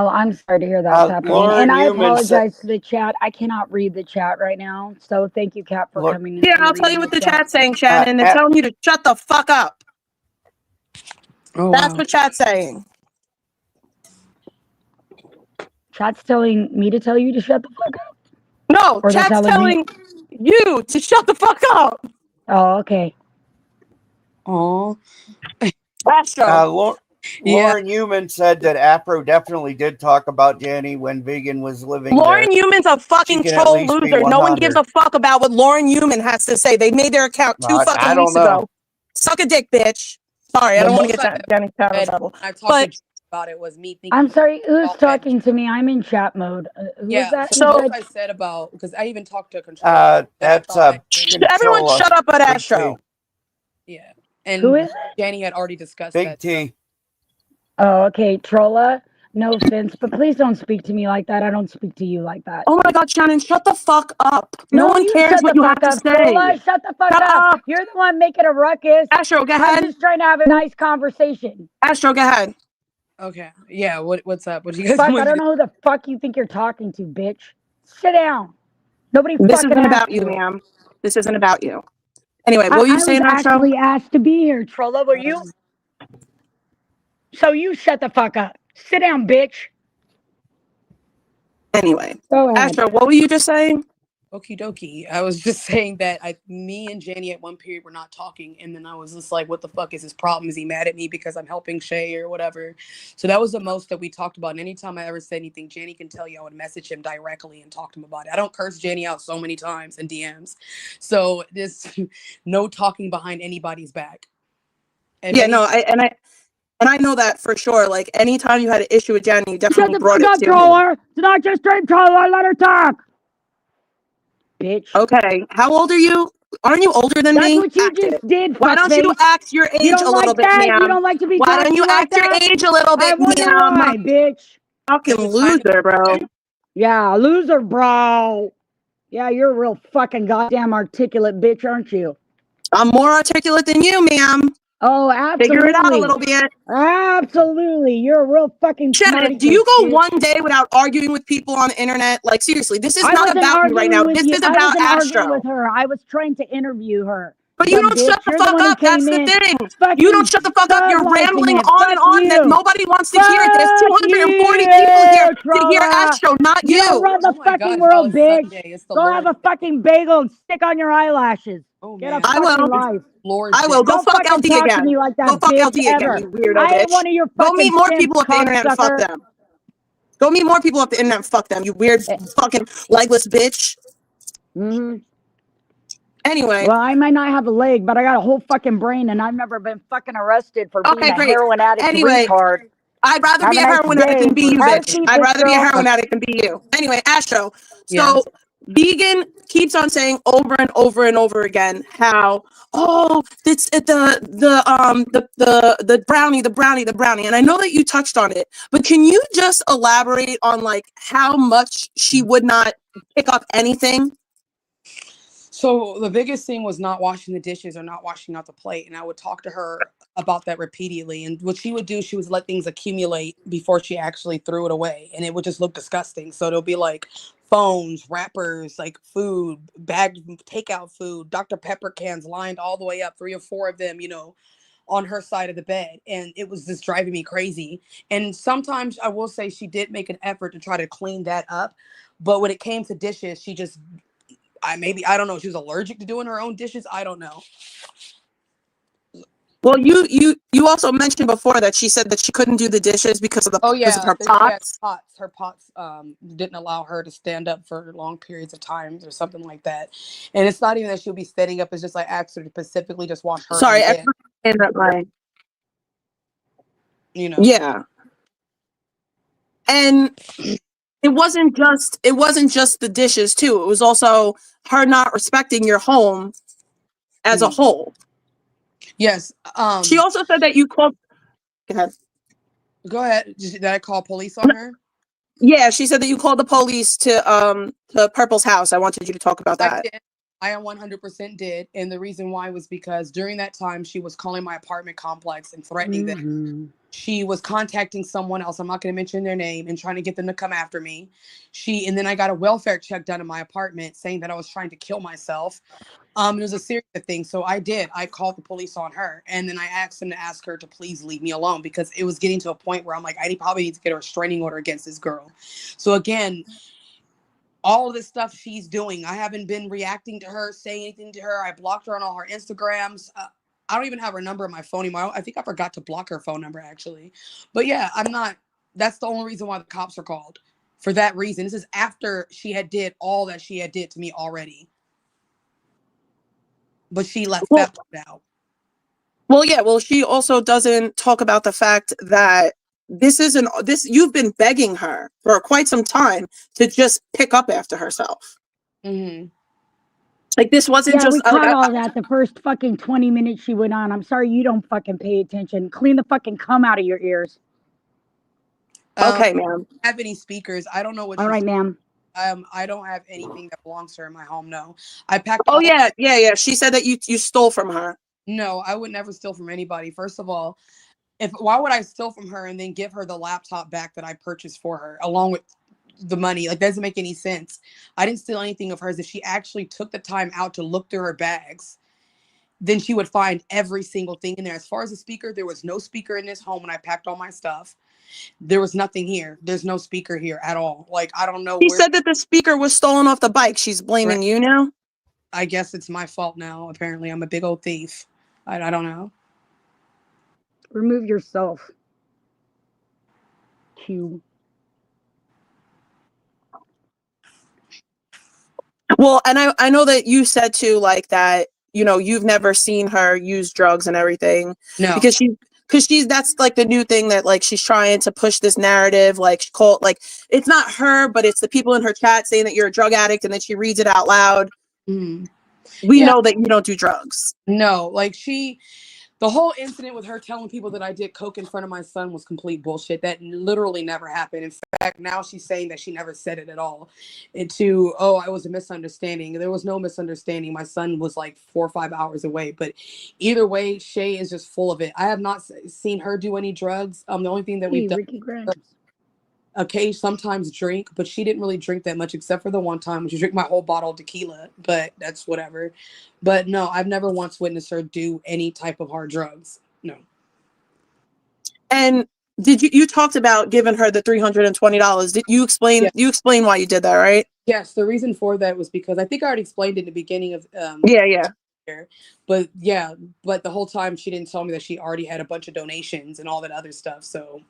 B: I'm sorry to hear that's happening. And I apologize to the chat. I cannot read the chat right now. So thank you, Kat, for coming in.
D: Yeah, I'll tell you what the chat's saying, Shannon. They're telling you to shut the fuck up. That's what chat's saying.
B: Chat's telling me to tell you to shut the fuck up?
D: No, chat's telling you to shut the fuck up.
B: Oh, okay.
A: Oh,
D: Astro.
C: Lauren Newman said that Afro definitely did talk about Janny when Vegan was living
D: Lauren
C: there.
D: Newman's a fucking troll loser. No one gives a fuck about what Lauren Newman has to say. They made their account 2 fucking weeks ago. Suck a dick, bitch. Sorry, I don't want to get Janny's chat in trouble.
A: I talked about it was me thinking.
B: I'm sorry, who's talking to me? I'm in chat mode. Who is that?
A: So what I said about, because I even talked to Control.
C: That's
D: everyone shut up at Astro.
A: Yeah. And
B: who is it?
A: Janny had already discussed
C: Big
A: that.
C: T.
B: Oh, okay. Trolla, no offense, but please don't speak to me like that. I don't speak to you like that.
D: Oh my God, Shannon, shut the fuck up. No one cares what you have to say.
B: Trolla, shut the fuck up. You're the one making a ruckus.
D: Astro, go ahead.
B: I'm just trying to have a nice conversation.
D: Astro, go ahead.
A: Okay. Yeah, what's up? What do you guys
B: fuck, I don't know who the fuck you think you're talking to, bitch. Sit down. Nobody
D: This
B: fucking
D: isn't about
B: asked
D: you, ma'am. This isn't about you. Anyway, what were you saying, Astro?
B: I was actually asked to be here, Trolla. Were you? So you shut the fuck up. Sit down, bitch.
D: Anyway, Astro, what were you just saying?
A: Okie dokie. I was just saying that me and Janny at one period were not talking, and then I was just like, what the fuck is his problem? Is he mad at me because I'm helping Shay or whatever? So that was the most that we talked about. And anytime I ever said anything, Janny can tell you I would message him directly and talk to him about it. I don't curse Janny out so many times in DMs. So this no talking behind anybody's back. And
D: I know that for sure. Like anytime you had an issue with Janny, you definitely brought it to
B: Troller. Did I just stream Troller? Let her talk. Bitch.
D: Okay. How old are you? Aren't you older than me?
B: That's what you just did.
D: Why don't you act your age a little bit, ma'am?
B: You don't like to be
D: Why don't you act your age a little bit, ma'am?
B: Why, bitch?
D: Fucking loser, bro.
B: Yeah, loser, bro. Yeah, you're a real fucking goddamn articulate bitch, aren't you?
D: I'm more articulate than you, ma'am.
B: Oh, absolutely.
D: Figure it out a little bit.
B: Absolutely. You're a real fucking
D: Shannon, do you go one day without arguing with people on the internet? Like, seriously, this is not about you right now. This is about Astro.
B: With her. I was trying to interview her.
D: But you don't shut the fuck up. That's the thing. You don't shut the fuck up. You're rambling on and on that nobody wants to hear. There's 240 people here to hear Astro, not you.
B: You run the fucking world, bitch. Go have a fucking bagel and stick on your eyelashes. Get a fucking life.
D: I will. Go fuck LD again.
B: Like that,
D: go fuck LD again, you weirdo bitch.
B: One of your
D: go meet more people off the internet and fuck them. Go meet more people off the internet and fuck them, you weird fucking legless bitch. Anyway.
B: Well, I might not have a leg, but I got a whole fucking brain, and I've never been fucking arrested for being a heroin addict retard.
D: I'd rather be a heroin addict than be you, bitch. I'd rather be a heroin addict than be you. Anyway, Astro. So Vegan keeps on saying over and over and over again how, oh, it's the brownie. And I know that you touched on it, but can you just elaborate on like how much she would not pick up anything?
A: So the biggest thing was not washing the dishes or not washing out the plate. And I would talk to her about that repeatedly. And what she would do, she would let things accumulate before she actually threw it away. And it would just look disgusting. So there'll be like phones, wrappers, like food, bagged takeout food, Dr. Pepper cans lined all the way up, 3 or 4 of them, on her side of the bed. And it was just driving me crazy. And sometimes I will say she did make an effort to try to clean that up. But when it came to dishes, she just I don't know. She was allergic to doing her own dishes. I don't know.
D: Well, you also mentioned before that she said that she couldn't do the dishes because of because of her pots.
A: Her pots didn't allow her to stand up for long periods of time or something like that. And it's not even that she'll be standing up. It's just I asked her to specifically just wash her.
D: Sorry, Yeah. And it wasn't just the dishes too. It was also her not respecting your home as a whole.
A: Yes.
D: She also said that you called.
A: Go ahead. Did I call police on her?
D: Yeah, she said that you called the police to Purple's house. I wanted you to talk about that.
A: I 100% did. And the reason why was because during that time she was calling my apartment complex and threatening them. She was contacting someone else. I'm not going to mention their name and trying to get them to come after me. And then I got a welfare check done in my apartment saying that I was trying to kill myself. It was a series of things. So I called the police on her. And then I asked them to ask her to please leave me alone because it was getting to a point where I'm like, I probably need to get a restraining order against this girl. So again, all of this stuff she's doing, I haven't been reacting to her, saying anything to her. I blocked her on all her Instagrams. I don't even have her number in my phone anymore. I think I forgot to block her phone number actually. But yeah, that's the only reason why the cops are called. For that reason. This is after she had did all that she had did to me already. But she left that part out.
D: Well, yeah. Well, she also doesn't talk about the fact that you've been begging her for quite some time to just pick up after herself. Like this wasn't just.
B: We caught all that the first fucking 20 minutes she went on. I'm sorry you don't fucking pay attention. Clean the fucking cum out of your ears.
D: Okay, ma'am.
A: Have any speakers? I don't know what.
B: All right, ma'am.
A: I don't have anything that belongs to her in my home. No, I packed.
D: Oh yeah. She said that you stole from her.
A: No, I would never steal from anybody. First of all, why would I steal from her and then give her the laptop back that I purchased for her along with the money? Like, that doesn't make any sense. I didn't steal anything of hers. If she actually took the time out to look through her bags, then she would find every single thing in there. As far as the speaker, there was no speaker in this home when I packed all my stuff. There was nothing here. There's no speaker here at all. Like, I don't know.
D: She said that the speaker was stolen off the bike. She's blaming you now?
A: I guess it's my fault now. Apparently, I'm a big old thief. I don't know.
B: Remove yourself. Q.
D: Well, and I know that you said too, like that, you've never seen her use drugs and everything.
A: No.
D: Because that's like the new thing that like she's trying to push this narrative, like she called, like it's not her, but it's the people in her chat saying that you're a drug addict and then she reads it out loud. We know that you don't do drugs.
A: No, like the whole incident with her telling people that I did coke in front of my son was complete bullshit. That literally never happened. In fact, now she's saying that she never said it at all. It was a misunderstanding. There was no misunderstanding. My son was like 4 or 5 hours away. But either way, Shay is just full of it. I have not seen her do any drugs. The only thing that we've done.
B: Ricky Grimes.
A: Okay, sometimes drink, but she didn't really drink that much except for the one time when she drank my whole bottle of tequila, but that's whatever. But no, I've never once witnessed her do any type of hard drugs. No.
D: And did you talked about giving her the $320? Did you explain? You explain why you did that, right?
A: Yes, the reason for that was because I think I already explained it in the beginning of But the whole time she didn't tell me that she already had a bunch of donations and all that other stuff. So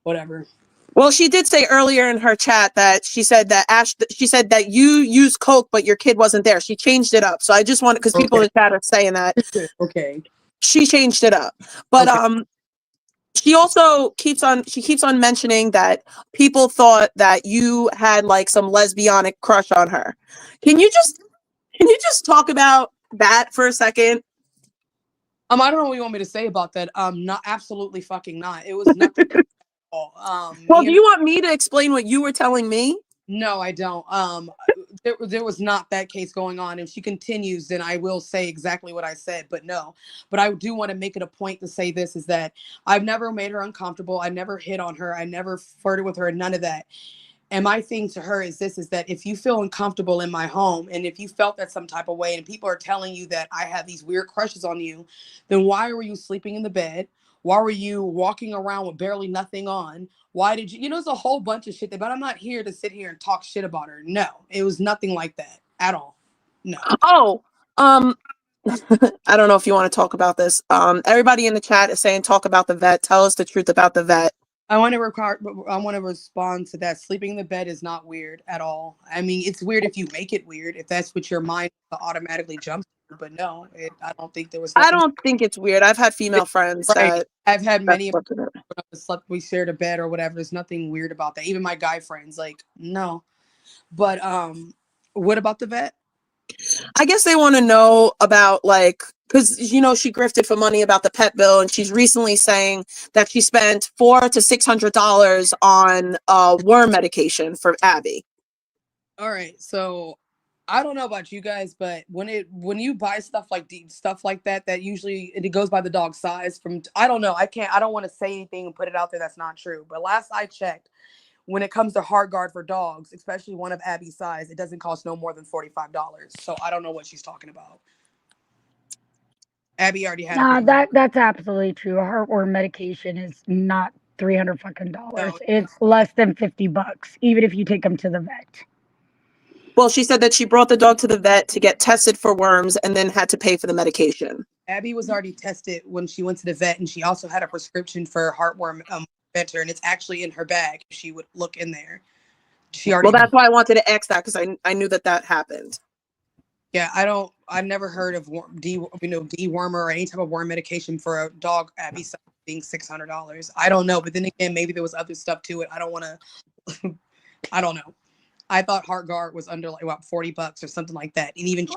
A: whatever.
D: Well, she did say earlier in her chat that she said that you used coke, but your kid wasn't there. She changed it up. So I just wanted, because people in the chat are saying that.
A: Okay.
D: She changed it up. But she also keeps on mentioning that people thought that you had like some lesbianic crush on her. Can you just talk about that for a second?
A: I don't know what you want me to say about that. Not absolutely fucking not. It was nothing.
D: Well, do you want me to explain what you were telling me?
A: No, I don't. There was not that case going on. If she continues, then I will say exactly what I said, but no. But I do want to make it a point to say this is that I've never made her uncomfortable. I never hit on her. I never flirted with her, none of that. And my thing to her is this, is that if you feel uncomfortable in my home and if you felt that some type of way and people are telling you that I have these weird crushes on you, then why were you sleeping in the bed? Why were you walking around with barely nothing on? Why did you, there's a whole bunch of shit that, but I'm not here to sit here and talk shit about her. No, it was nothing like that at all. No.
D: Oh, I don't know if you want to talk about this. Everybody in the chat is saying, talk about the vet. Tell us the truth about the vet.
A: I want to respond to that. Sleeping in the bed is not weird at all. I mean, it's weird if you make it weird, if that's what your mind automatically jumps to, but no, I don't think there was nothing.
D: I don't think it's weird. I've had female friends that
A: I've had many slept, we shared a bed or whatever. There's nothing weird about that. Even my guy friends, like, no. But what about the vet?
D: I guess they want to know about, like, because she grifted for money about the pet bill, and she's recently saying that she spent $400 to $600 on worm medication for Abby.
A: All right, so I don't know about you guys, but when you buy stuff like that, that usually it goes by the dog size. I don't know, I don't want to say anything and put it out there that's not true. But last I checked, when it comes to hard guard for dogs, especially one of Abby's size, it doesn't cost no more than $45. So I don't know what she's talking about. Abby already had
B: that's absolutely true. Heartworm medication is not $300 fucking dollars.
A: No.
B: It's less than $50, even if you take them to the vet.
D: Well, she said that she brought the dog to the vet to get tested for worms and then had to pay for the medication.
A: Abby was already tested when she went to the vet, and she also had a prescription for heartworm preventer, and it's actually in her bag. She would look in there.
D: Well, that's why I wanted to ask that, because I knew that happened.
A: Yeah, I've never heard of dewormer or any type of worm medication for a dog Abby being $600. I don't know, but then again, maybe there was other stuff to it. I don't want to. I don't know. I thought Heart Guard was under like about $40 or something like that, and even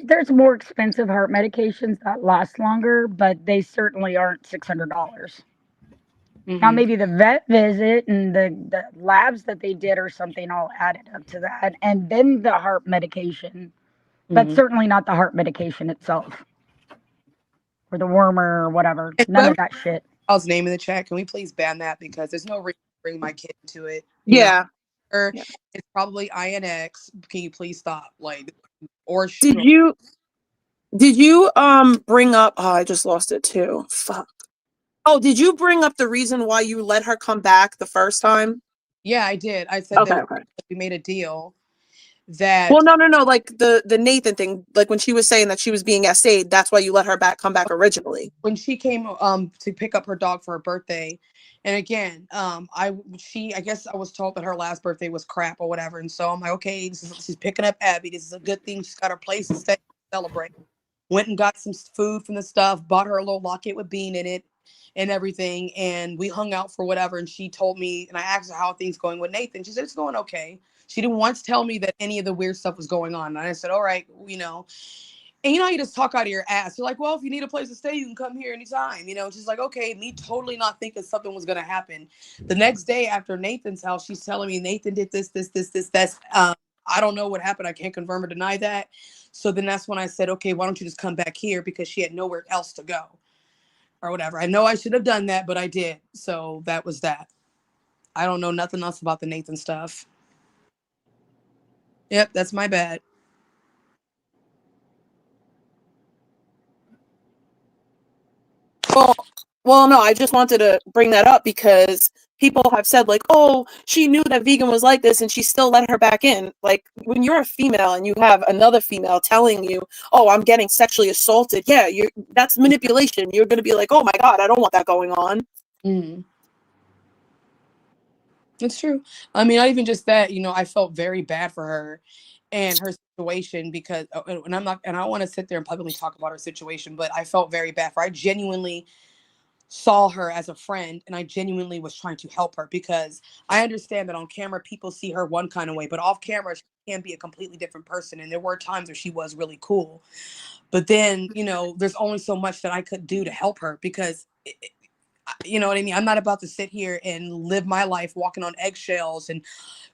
B: there's more expensive heart medications that last longer, but they certainly aren't $600. Mm-hmm. Now maybe the vet visit and the labs that they did or something all added up to that, and then the heart medication, but certainly not the heart medication itself or the wormer or whatever. None of that shit.
A: I was naming the chat. Can we please ban that, because there's no reason to bring my kid into it?
D: Yeah.
A: It's probably INX. Can you please stop? Like, or
D: did you bring up? Oh, I just lost it too. Fuck. Oh, did you bring up the reason why you let her come back the first time?
A: Yeah, I did. I said that we made a deal. That
D: no, like the Nathan thing, like when she was saying that she was being SA'd, that's why you let her come back originally.
A: When she came to pick up her dog for her birthday, and again, I guess I was told that her last birthday was crap or whatever, and so I'm like, okay, she's picking up Abby. This is a good thing. She's got her place to stay, celebrate. Went and got some food from the stuff. Bought her a little locket with bean in it, and everything. And we hung out for whatever. And she told me, and I asked her how things going with Nathan. She said it's going okay. She didn't once tell me that any of the weird stuff was going on. And I said, all right, And you just talk out of your ass. You're like, well, if you need a place to stay, you can come here anytime. She's like, okay, me totally not thinking something was going to happen. The next day after Nathan's house, she's telling me Nathan did this. I don't know what happened. I can't confirm or deny that. So then that's when I said, okay, why don't you just come back here? Because she had nowhere else to go or whatever. I know I should have done that, but I did. So that was that. I don't know nothing else about the Nathan stuff. Yep, that's my bad.
D: Well, no, I just wanted to bring that up because people have said, like, oh, she knew that vegan was like this and she still let her back in. Like, when you're a female and you have another female telling you, oh, I'm getting sexually assaulted. Yeah, that's manipulation. You're going to be like, oh my God, I don't want that going on.
A: Mm-hmm. It's true. I mean, not even just that, I felt very bad for her and her situation because, and I want to sit there and publicly talk about her situation, but I felt very bad for her. I genuinely saw her as a friend, and I genuinely was trying to help her, because I understand that on camera people see her one kind of way, but off camera she can be a completely different person. And there were times where she was really cool, but then, you know, there's only so much that I could do to help her, because you know what I mean? I'm not about to sit here and live my life walking on eggshells and,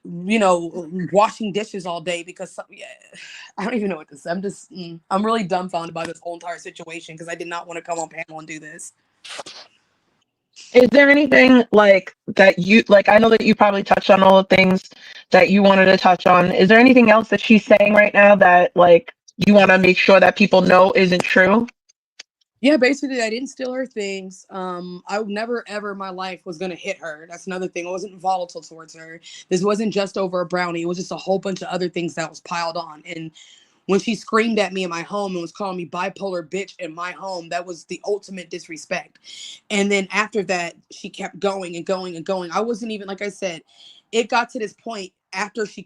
A: you know, washing dishes all day, because I don't even know what to say. I'm really dumbfounded by this whole entire situation, because I did not want to come on panel and do this.
D: Is there anything like that you like? I know that you probably touched on all the things that you wanted to touch on. Is there anything else that she's saying right now that like you want to make sure that people know isn't true?
A: Yeah, basically, I didn't steal her things. I would never, ever in my life was going to hit her. That's another thing. I wasn't volatile towards her. This wasn't just over a brownie. It was just a whole bunch of other things that was piled on. And when she screamed at me in my home and was calling me bipolar bitch in my home, that was the ultimate disrespect. And then after that, she kept going and going and going. I wasn't even, like I said, it got to this point after she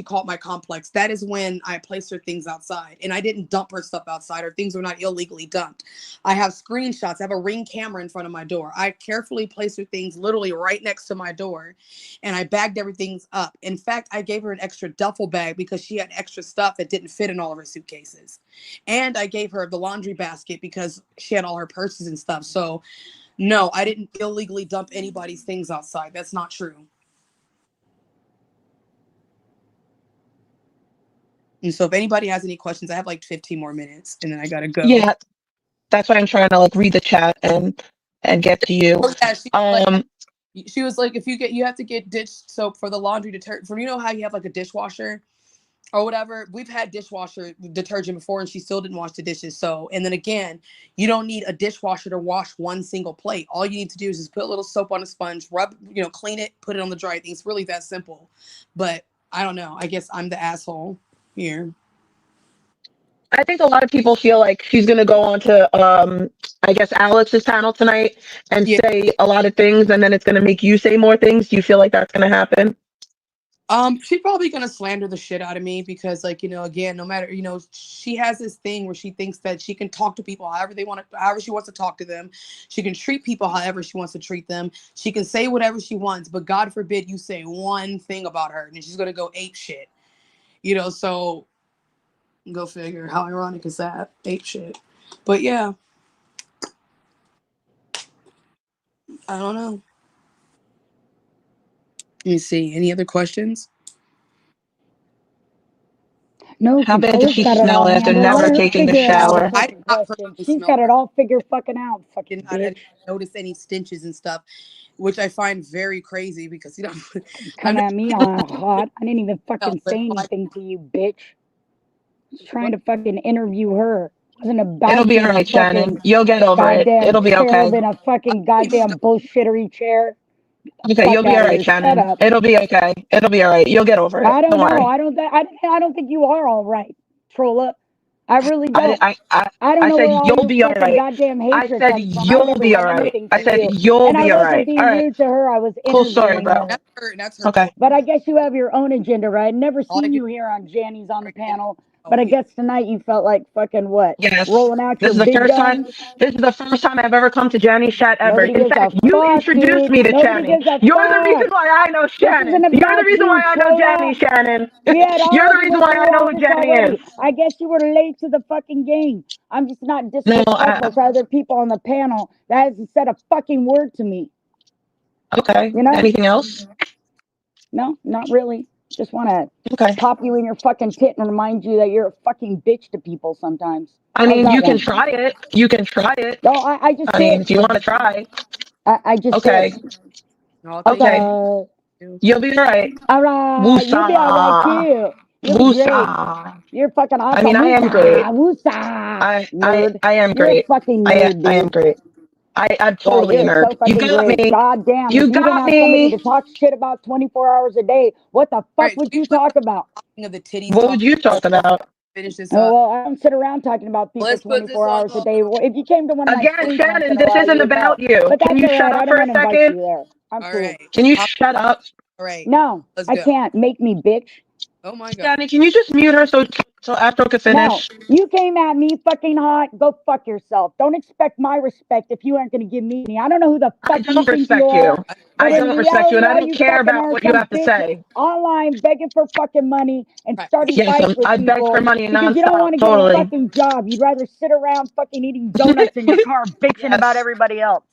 A: called my complex. That is when I placed her things outside, and I didn't dump her stuff outside. Her things were not illegally dumped. I have screenshots. I have a Ring camera in front of my door. I carefully placed her things literally right next to my door, and I bagged everything up. In fact, I gave her an extra duffel bag because she had extra stuff that didn't fit in all of her suitcases. And I gave her the laundry basket because she had all her purses and stuff. So no, I didn't illegally dump anybody's things outside. That's not true. And so if anybody has any questions, I have like 15 more minutes and then I gotta go.
D: Yeah, that's why I'm trying to like read the chat and get to you.
A: Oh, yeah, she was like, if you have to get dish soap for the laundry detergent. For, you know how you have like a dishwasher or whatever. We've had dishwasher detergent before, and she still didn't wash the dishes. So, and then again, you don't need a dishwasher to wash one single plate. All you need to do is just put a little soap on a sponge, rub, you know, clean it, put it on the dry thing. It's really that simple. But I don't know. I guess I'm the asshole here.
D: I think a lot of people feel like she's going to go on to, I guess, Alex's panel tonight and say a lot of things, and then it's going to make you say more things. Do you feel like that's going to happen?
A: She's probably going to slander the shit out of me because, like, you know, again, no matter, you know, she has this thing where she thinks that she can talk to people however they want to, however she wants to talk to them. She can treat people however she wants to treat them. She can say whatever she wants, but God forbid you say one thing about her and she's going to go ape shit, you know, so go figure. How ironic is that? Ape shit. But yeah, I don't know. Let me see. Any other questions?
B: No,
D: how bad does she smell after never taking a shower?
B: She's got it all figured fucking out. Fucking
A: I didn't
B: bitch.
A: notice any stenches and stuff, which I find very crazy because, you know,
B: come at me on hot. I didn't even fucking say anything to you, bitch. Just trying to fucking interview her. Wasn't about
D: It'll be all right, Shannon. You'll get over it. It'll be okay.
B: In a fucking goddamn bullshittery chair.
D: Okay, you'll be all right, Shannon. It'll be okay. It'll be all right. You'll get over it.
B: I don't know.
D: Worry.
B: I don't think you are all right, troll up. I really don't.
D: I
B: don't know
D: said
B: where
D: you'll be all right.
B: Goddamn hatred
D: I said you'll be all right. I said you'll be all right.
B: Being rude to her. I was
D: cool story, bro.
A: That's her.
D: Okay.
B: But I guess you have your own agenda, right? Never seen you here on Janny's on the panel. But I guess tonight you felt like fucking what?
D: Yes.
B: Rolling out
D: this
B: your
D: is the
B: big
D: first
B: guns?
D: time. This is the first time I've ever come to Janny's chat ever. In fact, you
B: fuck,
D: introduced
B: dude.
D: me to
B: Nobody
D: Janny.
B: gives a
D: You're the
B: fuck.
D: reason why I know Shannon.
B: This isn't
D: You're the
B: about
D: reason why
B: you,
D: I know Janny, Shannon. You're the reason why I know who Janny is.
B: I guess you were late to the fucking game. I'm just not
D: No,
B: disrespectful to other people on the panel. That hasn't said a fucking word to me.
D: Okay.
B: You know?
D: Anything else?
B: No, not really. Just want to pop you in your fucking tit and remind you that you're a fucking bitch to people sometimes.
D: I mean, you can try it. You can try it.
B: No, I just
D: I mean, if you want to try.
B: I just
D: okay. Okay. You'll be all right.
B: All right.
D: Woosa.
B: You'll be all right too. You'll be great. You're fucking awesome.
D: I mean, I am great.
B: Nerd.
D: I am
B: You're
D: great.
B: a fucking nerd,
D: I am great. I'm totally a nerd.
B: So you got
D: me.
B: God damn.
D: You
B: if you
D: got
B: didn't have somebody to talk shit about 24 hours a day, what the fuck would you talk about?
D: What would you talk about?
A: Finish this
B: up. Well, I don't sit around talking about people 24 hours a day. If you came to one of my
D: again, Shannon, this isn't about you.
B: But
D: can you shut up for a second?
B: I'm cool.
D: Can you shut up?
A: All right.
B: No, I can't. Make me, bitch.
A: Oh my God.
D: Shannon, can you just mute her so so Astro could
B: Now,
D: finish.
B: you came at me fucking hot. Go fuck yourself. Don't expect my respect if you aren't going to give me any. I don't know who the
D: I
B: fuck you
D: don't
B: think you
D: respect
B: are,
D: you.
B: but
D: I
B: in
D: don't respect you, and
B: reality,
D: I
B: all
D: don't
B: you
D: care
B: fucking
D: about
B: are
D: what you
B: some
D: have to
B: bitch
D: say.
B: online begging for fucking money and
A: Right.
B: starting
D: Yes,
B: fights with
D: I beg for
B: people
D: money
B: because you don't want
D: nonstop.
B: to get a
D: Totally.
B: fucking job. You'd rather sit around fucking eating donuts in your car bitching about
D: Yes.
B: everybody else.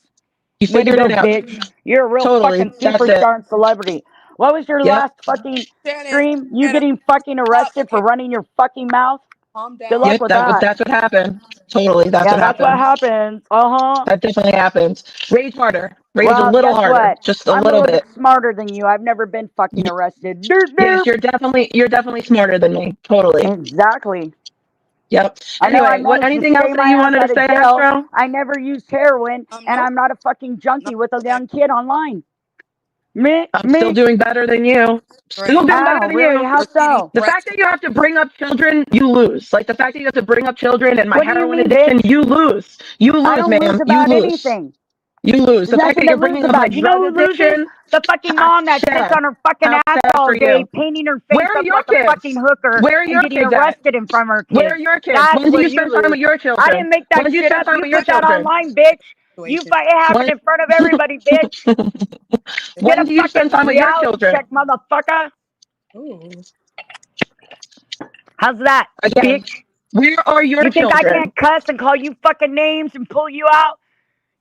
D: You
B: Way to
D: figured
B: go,
D: it out.
B: bitch. You're a real
D: Totally.
B: fucking
D: That's it.
B: superstar and celebrity. What was your
D: Yep.
B: last fucking
A: Shannon,
B: stream? You
A: Shannon,
B: getting fucking arrested for
A: okay,
B: running your fucking mouth?
A: calm
B: Good
A: down.
B: luck
D: Yep.
B: with that.
D: That's what happened. Totally. That's
B: Yeah,
D: what
B: that's what
D: happened.
B: happens. Uh-huh.
D: That definitely happens. Rage harder. Rage a
B: Well,
D: little
B: guess
D: harder.
B: what?
D: Just a
B: I'm a
D: little
B: little bit
D: bit.
B: smarter than you. I've never been fucking
D: Y-
B: arrested. Derp,
D: Yes,
B: derp.
D: you're definitely smarter than me. Totally.
B: Exactly.
D: Yep.
B: I know I
D: Anyway, what
B: managed to
D: anything else
B: stay
D: that
B: my
D: you
B: ass
D: wanted to
B: out of
D: say,
B: jail.
D: Astro?
B: I never used heroin, and
A: Nope.
B: I'm not a fucking
A: Nope.
B: junkie with a
A: Okay.
B: young kid online. Me,
D: I'm still
B: me.
D: doing better than you.
A: Right.
D: Still doing better
B: How?
D: than
B: Really?
D: you.
B: How
A: Receiving
B: so?
D: The
A: threats
D: fact
A: to
D: that you have to bring up children, you lose. Like the fact that you have to bring up children and my
B: What do you
D: heroin
B: mean, bitch?
D: addiction, you lose. You
B: I
D: lose,
B: don't lose
D: ma'am. You
B: about
D: lose.
B: anything.
D: You lose.
B: There's
D: The fact that
B: nothing to
D: you're
B: lose
D: bringing up my
B: about. You
D: drug
B: know who loses?
D: addiction,
B: The fucking
D: how
B: mom that sits
D: sad.
B: on her fucking
D: How
B: ass
D: sad
B: all
D: for
B: day,
D: you.
B: painting her face
D: Where are
B: up
D: your
B: like a fucking
D: kids?
B: hooker
D: Where are
B: and
D: your
B: getting
D: kids at?
B: arrested in front of her
D: Where are
B: kids.
D: your kids?
B: That's
D: When do
B: what
D: you
B: you
D: spend time
B: lose.
D: with your
B: I
D: children?
B: didn't make
D: When
B: that
D: do you
B: shit
D: spend
B: up.
D: time
B: You
D: with your
B: put that
D: children?
B: online, bitch. You
A: situation.
B: fight. It happened
D: When,
B: in front of everybody, bitch. Get
D: when
B: a
D: do you spend
B: fucking
D: time with your
B: reality
D: children?
B: check, motherfucker.
A: Ooh.
B: How's that,
D: Again,
B: bitch?
D: where are your
B: You think I
D: children?
B: can't cuss and call you fucking names and pull you out?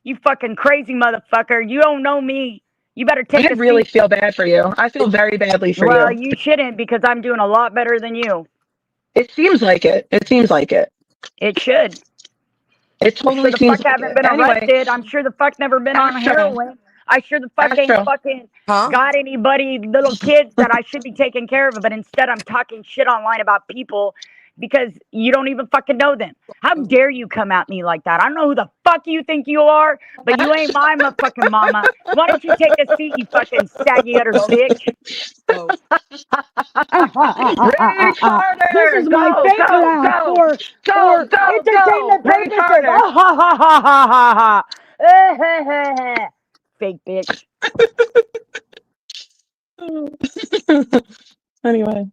B: You fucking crazy motherfucker. You don't know me. You better take
D: I
B: a
D: really
B: seat.
D: feel bad for you. I feel very badly for
B: Well,
D: you.
B: you shouldn't because I'm doing a lot better than you.
D: It seems like it. It seems like it.
B: It should.
D: It
B: I sure
D: totally
B: the fuck
D: seems like
B: haven't
D: it.
B: been
D: Anyway,
B: arrested. I'm sure the fuck never been on
D: Astro,
B: heroin. I sure the fuck ain't
D: Astro,
B: fucking
A: Huh?
B: got anybody, little kids that I should be taking care of. But instead, I'm talking shit online about people because you don't even fucking know them. How dare you come at me like that? I don't know who the fuck you think you are, but you ain't my motherfucking mama. Why don't you take a seat, you fucking saggy utter
A: Go.
B: bitch?
A: Go.
D: rage
B: This
D: harder.
B: is my
D: Go,
B: favorite
D: go,
B: laugh
D: go,
B: for
D: go, go, go.
B: entertainment
D: Rage
B: purposes.
D: harder.
B: Fake bitch.
D: Anyway,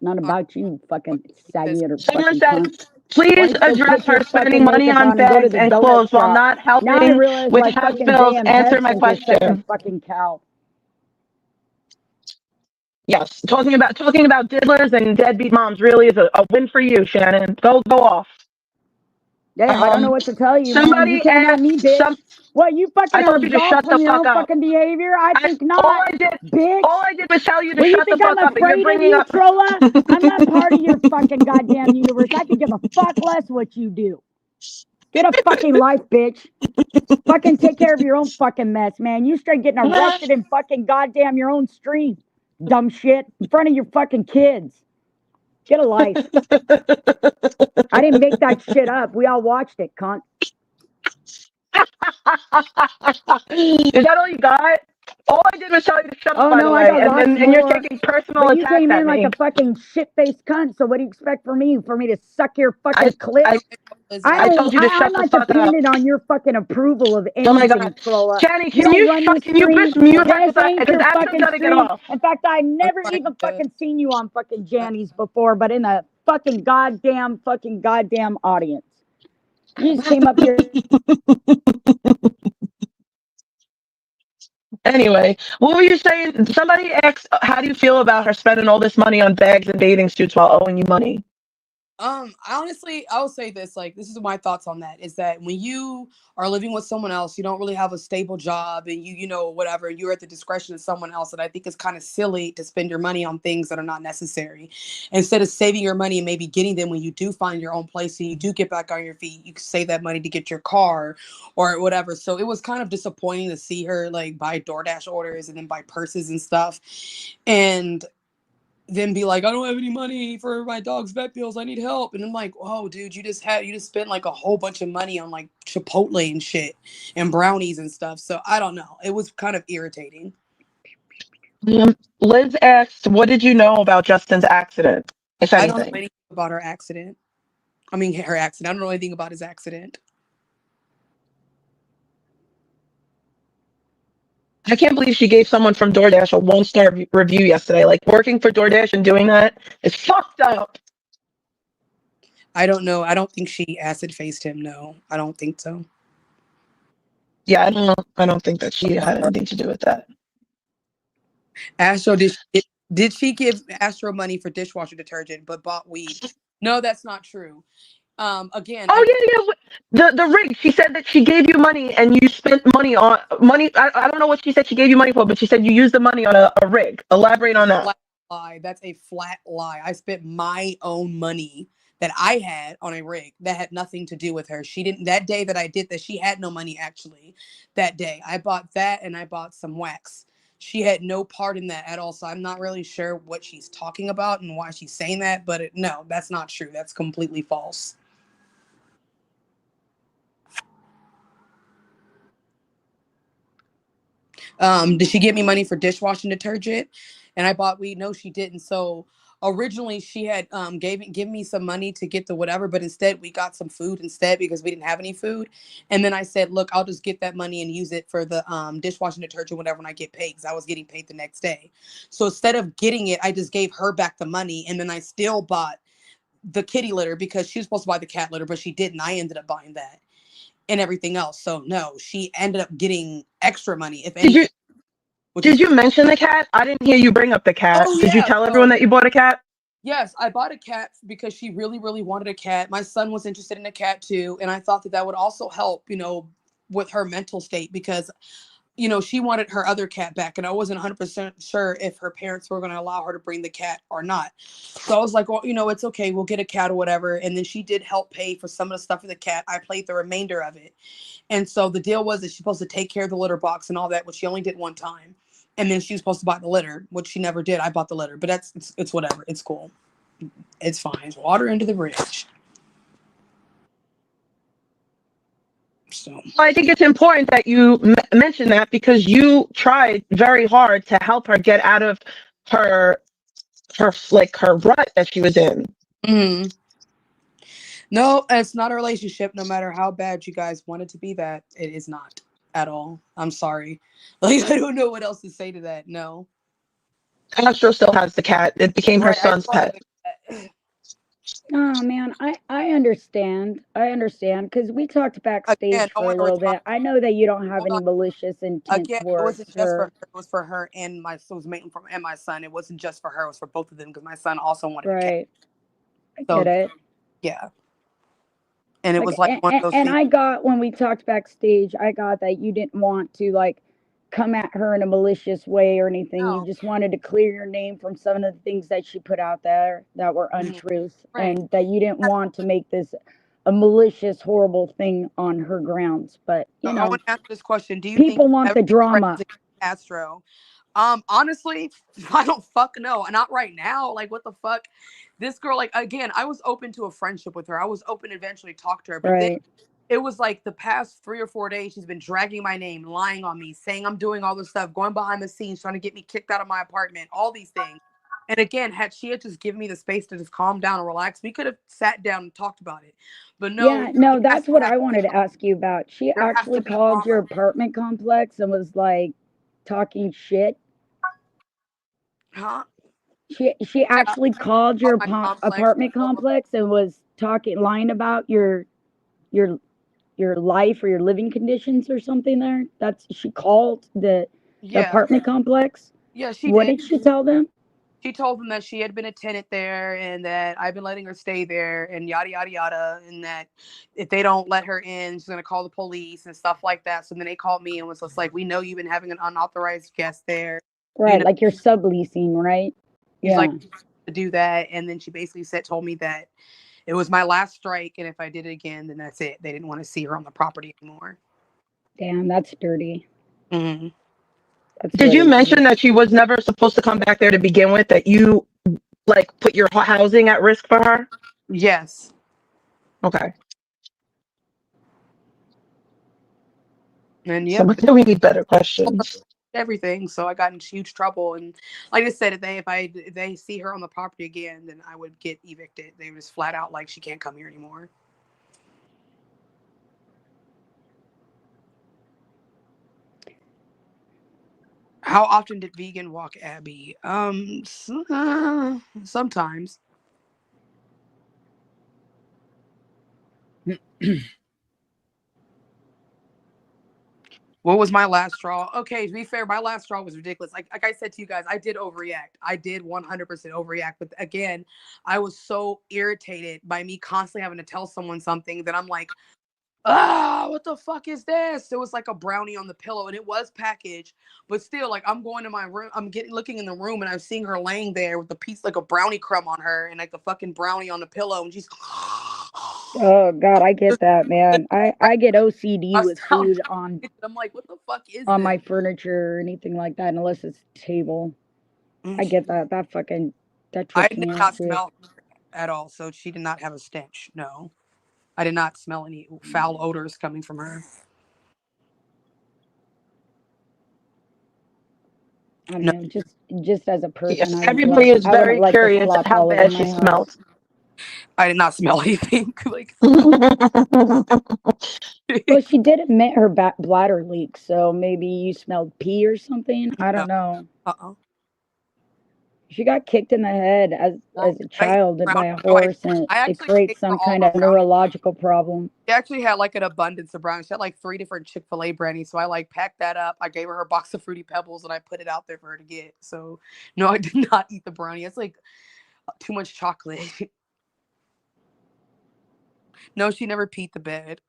B: Not about you,
A: What
B: fucking
A: says
B: saggy utter
D: Summer
B: fucking
D: said,
B: cunt. Why
D: please
B: don't you go
D: address
B: put
D: her
B: your
D: spending
B: fucking
D: money
B: makeup
D: on
B: on and go to
D: bags
B: the
D: and
B: donut
D: clothes while
B: shop?
D: not
B: Now I
D: helping
B: realize
D: with
B: my
D: house
B: fucking
D: bills.
B: damn
D: Answer my
B: headphones are such a
D: question.
B: fucking cow.
D: Yes, talking about diddlers and deadbeat moms really is a win for you, Shannon. Go off.
B: Damn, I don't know what to tell you, man. You
D: Somebody
B: came at me,
D: asked
B: bitch.
D: some.
B: What, you fucking
D: I
B: are
D: told you to
B: absolved
D: shut the
B: from your
D: fuck
B: own
D: up.
B: fucking behavior? I
D: I
B: think not, bitch.
D: all I did was tell you to
B: Well, you
D: shut the
B: think I'm
D: fuck up, but you're
B: afraid of
D: bringing
B: you,
D: up.
B: Trolla? I'm not part of your fucking goddamn universe. I could give a fuck less what you do. Get a fucking life, bitch. Fucking take care of your own fucking mess, man. You straight getting arrested in fucking goddamn your own stream. Dumb shit. In front of your fucking kids. Get a life. I didn't make that shit up. We all watched it, cunt.
D: Is that all you got? All I did was tell you to shut up,
B: Oh
D: by the
B: no, I
D: way,
B: got lots
D: and you're
B: more.
D: taking personal
B: But you
D: attacks
B: came
D: at
B: in like
D: me.
B: a fucking shit-faced cunt. So what do you expect from me? For me to suck your
D: I
B: fucking clit?
D: I
A: Listen,
D: I told you to
B: I'm
D: shut the
B: not
D: fuck up.
B: dependent on your fucking approval of
D: Oh my god,
B: anything, Trolla.
D: Jenny,
B: You
D: can
B: don't
D: you
B: run this
D: can you
B: stream.
D: just mute her
B: This ain't
D: because
B: your
D: Astro's
B: fucking
D: got to get
B: stream.
D: off.
B: In fact, I
A: I'm
B: never
A: trying
B: even
A: to.
B: fucking seen you on fucking Janny's before, but in a fucking goddamn audience. You just came up here.
D: Anyway, what were you saying? Somebody asked, how do you feel about her spending all this money on bags and bathing suits while owing you money?
A: Honestly, I will say this, like, this is my thoughts on that, is that when you are living with someone else, you don't really have a stable job and you know, whatever, you're at the discretion of someone else. And I think it's kind of silly to spend your money on things that are not necessary. Instead of saving your money and maybe getting them when you do find your own place and you do get back on your feet, you can save that money to get your car or whatever. So it was kind of disappointing to see her like buy DoorDash orders and then buy purses and stuff. And then be like, I don't have any money for my dog's vet bills. I need help. And I'm like, oh, dude, you just spent like a whole bunch of money on like Chipotle and shit and brownies and stuff. So I don't know. It was kind of irritating.
D: Liz asked, what did you know about Justin's accident, if
A: I don't know
D: anything?
A: anything about her accident. I mean, her accident. I don't know anything about his accident.
D: I can't believe she gave someone from DoorDash a 1-star review yesterday. Like, working for DoorDash and doing that is fucked up.
A: I don't know. I don't think she acid faced him. No, I don't think so.
D: Yeah, I don't think that she had anything to do with that.
A: Astro, did she give Astro money for dishwasher detergent but bought weed? No, that's not true. Again,
D: Oh yeah. The rig. She said that she gave you money and you spent money on money. I don't know what she said she gave you money for, but she said you used the money on a rig. Elaborate on that.
A: flat lie. That's a flat lie. I spent my own money that I had on a rig that had nothing to do with her. She didn't, that day that I did that, she had no money actually. That day I bought that and I bought some wax. She had no part in that at all. So I'm not really sure what she's talking about and why she's saying that, but no, that's not true. That's completely false. Did she give me money for dishwashing detergent? And I bought weed? No, she didn't. So originally she had give me some money to get the whatever, but instead we got some food instead because we didn't have any food. And then I said, look, I'll just get that money and use it for the dishwashing detergent whatever when I get paid, because I was getting paid the next day. So instead of getting it, I just gave her back the money, and then I still bought the kitty litter because she was supposed to buy the cat litter, but she didn't. I ended up buying that and everything else. So no, she ended up getting extra money, if anything.
D: Did you mention the cat? I didn't hear you bring up the cat.
A: Oh,
D: Did you
A: yeah.
D: tell everyone that you bought a cat?
A: Yes, I bought a cat because she really, really wanted a cat. My son was interested in a cat too, and I thought that that would also help, with her mental state because, she wanted her other cat back, and I wasn't 100% sure if her parents were going to allow her to bring the cat or not. So I was like, well, it's okay. We'll get a cat or whatever. And then she did help pay for some of the stuff for the cat. I paid the remainder of it. And so the deal was that she's supposed to take care of the litter box and all that, which she only did one time. And then she was supposed to buy the litter, which she never did. I bought the litter, but it's whatever. It's cool. It's fine. It's water into the bridge. So
D: I think it's important that you mention that because you tried very hard to help her get out of her her rut that she was in.
A: mm-hmm. No, it's not a relationship. No matter how bad you guys want it to be, that it is not at all. I'm sorry. Like, I don't know what else to say to that. No.
D: Astro still has the cat. It became her son's pet.
B: Oh man, I understand. I understand because we talked backstage
A: Again,
B: for a little bit. I know that you don't have any malicious intent
A: Again, it
B: towards
A: wasn't just for her.
B: her.
A: It was for her and my son was making from and my son. It wasn't just for her. It was for both of them because my son also wanted a cat.
B: Right. I
A: So
B: get it.
A: yeah, and it
B: Like,
A: was like one of those
B: and
A: things.
B: I got when we talked backstage, I got that you didn't want to like come at her in a malicious way or anything.
A: No.
B: You just wanted to clear your name from some of the things that she put out there that were untruths,
A: Right.
B: and that you didn't want to make this a malicious, horrible thing on her grounds. But
A: So I want to ask this question: do you
B: people
A: think
B: want the drama?
A: Astro? Honestly, I don't fuck know. Not right now. Like, what the fuck? This girl, like, again, I was open to a friendship with her. I was open to eventually talk to her, but then it was like the past 3 or 4 days, she's been dragging my name, lying on me, saying I'm doing all this stuff, going behind the scenes, trying to get me kicked out of my apartment, all these things. And again, had she had just given me the space to just calm down and relax, we could have sat down and talked about it. But no.
B: Yeah, no, that's what I wanted to ask you about. She actually called your
A: drama.
B: apartment complex and was like talking shit.
A: Huh?
B: She actually called your apartment complex and was lying about your life or your living conditions or something there. She called the apartment complex.
A: Yeah, she
B: What
A: did.
B: did she tell them?
A: She told them that she had been a tenant there and that I've been letting her stay there and yada, yada, yada. And that if they don't let her in, she's going to call the police and stuff like that. So then they called me and was just like, we know you've been having an unauthorized guest there.
B: Right, like you're subleasing, right?
A: She's like, to do that. And then she basically told me that it was my last strike. And if I did it again, then that's it. They didn't want to see her on the property anymore.
B: Damn, that's dirty.
A: Mm-hmm.
D: Did you mention that she was never supposed to come back there to begin with? That you like put your housing at risk for her?
A: Yes.
D: Okay.
A: And yeah,
D: so we need better questions.
A: Everything. So I got in huge trouble. And like I said, if they see her on the property again, then I would get evicted. They was flat out like she can't come here anymore. How often did Vegan walk Abby? Sometimes. What was my last straw? Okay, to be fair, my last straw was ridiculous. Like I said to you guys, I did overreact. I did 100% overreact. But again, I was so irritated by me constantly having to tell someone something that I'm like, what the fuck is this? It was like a brownie on the pillow, and it was packaged, but still, like, I'm going to my room, I'm looking in the room, and I'm seeing her laying there with a piece, like a brownie crumb on her, and like the fucking brownie on the pillow, and she's
B: Oh God, I get that, man. I get OCD with food on.
A: I'm like, what the fuck is
B: on
A: this?
B: my furniture or anything like that, unless it's table. I get that. That
A: I
B: trips
A: did
B: me out
A: not
B: too.
A: smell at all, so she did not have a stench. No, I did not smell any foul odors coming from her.
B: I don't know, just as a person,
E: Yes,
B: I
E: everybody is
B: I wouldn't
E: very
B: like the
E: curious
B: slop
E: how
B: all over
E: bad
B: my
E: she
B: house.
E: smelled.
A: I did not smell anything. Like,
B: Well, she did admit her bladder leak, so maybe you smelled pee or something. I don't know. She got kicked in the head as a child by a horse, and it creates some kind of neurological problem.
A: She actually had like an abundance of brownies. She had like 3 different Chick-fil-A brownies. So I like packed that up. I gave her box of Fruity Pebbles and I put it out there for her to get. So no, I did not eat the brownie. It's like too much chocolate. No, she never peed the bed.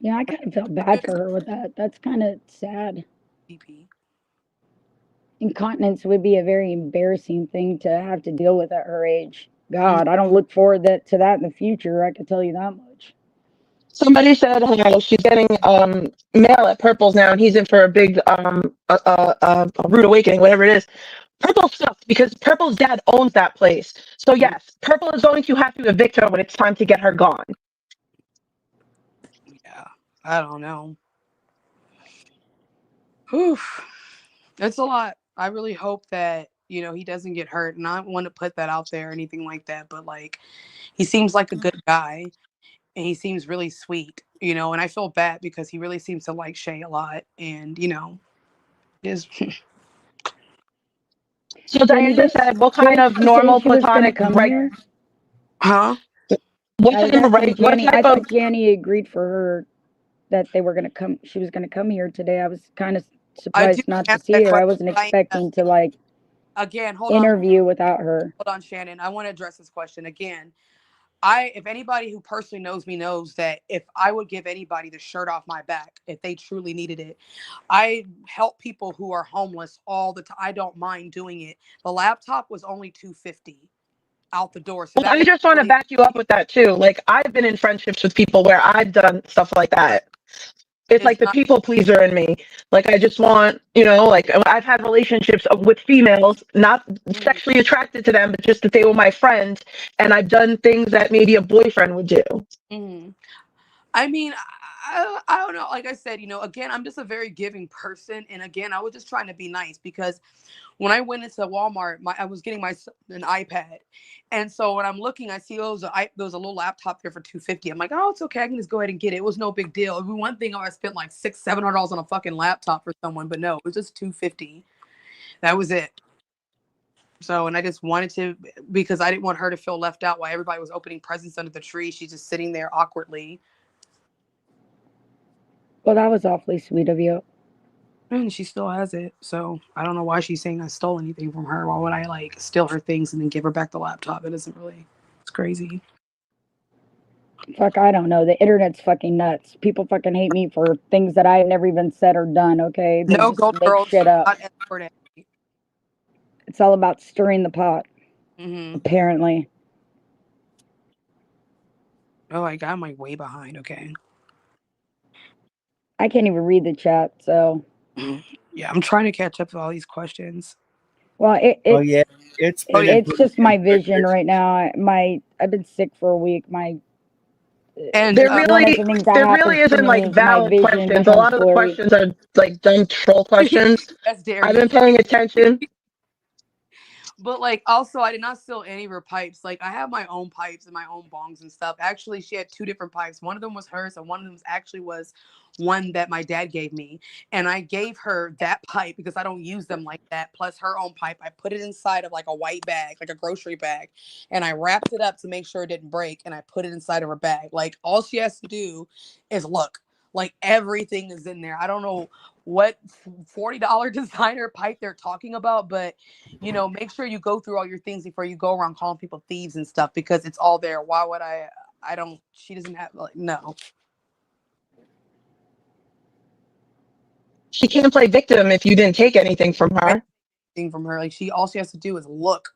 B: Yeah, I kind of felt bad for her with that. That's kind of sad.
A: Pee.
B: Incontinence would be a very embarrassing thing to have to deal with at her age. God, I don't look forward to that in the future. I can tell you that much.
E: Somebody said how she's getting mail at Purple's now, and he's in for a big a rude awakening, whatever it is. Purple sucks because Purple's dad owns that place. So yes, Purple is going to have to evict her when it's time to get her gone.
A: Yeah, I don't know. Whew. It's a lot. I really hope that, you know, he doesn't get hurt. And I don't want to put that out there or anything like that. But like, he seems like a good guy. And he seems really sweet, you know, and I feel bad because he really seems to like Shay a lot. And, you know, is
E: So Diana said, what kind of normal platonic
B: here?
A: Huh?
E: What type of
B: I thought Janny agreed for her that they were going to come. She was going to come here today. I was kind of surprised not to see her. I wasn't expecting to like interview without her.
A: Hold on, Shannon. I want to address this question again. If anybody who personally knows me knows that if I would give anybody the shirt off my back, if they truly needed it, I help people who are homeless all the time. I don't mind doing it. The laptop was only $250 out the door. So
E: I just want to back you up with that too. Like, I've been in friendships with people where I've done stuff like that. It's like the people pleaser in me. Like, I just want, you know, like, I've had relationships with females, not sexually attracted to them, but just that they were my friends. And I've done things that maybe a boyfriend would do.
A: I mean, I don't know. Like I said, you know, again, I'm just a very giving person. And again, I was just trying to be nice because when I went into Walmart, I was getting an iPad. And so when I'm looking, I see there was a little laptop there for $250. I'm like, oh, it's okay. I can just go ahead and get it. It was no big deal. One thing I spent like $600-$700 on a fucking laptop for someone, but no, it was just $250. That was it. So, and I just wanted to, because I didn't want her to feel left out while everybody was opening presents under the tree. She's just sitting there awkwardly.
B: Well, that was awfully sweet of you.
A: And she still has it. So I don't know why she's saying I stole anything from her. Why would I like steal her things and then give her back the laptop? It isn't really, it's crazy.
B: Fuck, I don't know. The internet's fucking nuts. People fucking hate me for things that I've never even said or done, okay? They
A: no,
B: just
A: Gold
B: make
A: Girls,
B: shit up. It's all about stirring the pot, apparently.
A: Oh, I'm like way behind, okay.
B: I can't even read the chat, so.
A: Yeah, I'm trying to catch up to all these questions.
B: Well,
C: it's
B: just my vision right now. I've been sick for a week.
E: And there really isn't like valid questions. A lot of the questions are like dumb troll questions. I've been paying attention.
A: But like, also, I did not steal any of her pipes. Like, I have my own pipes and my own bongs and stuff. Actually, she had 2 different pipes. One of them was hers, and one of them actually was one that my dad gave me. And I gave her that pipe because I don't use them like that. Plus her own pipe. I put it inside of like a white bag, like a grocery bag, and I wrapped it up to make sure it didn't break. And I put it inside of her bag. Like, all she has to do is look. Like, everything is in there. I don't know what $40 designer pipe they're talking about, but make sure you go through all your things before you go around calling people thieves and stuff, because it's all there. Why would she doesn't have, like, no.
E: She can't play victim if you didn't take anything from her.
A: Like, all she has to do is look,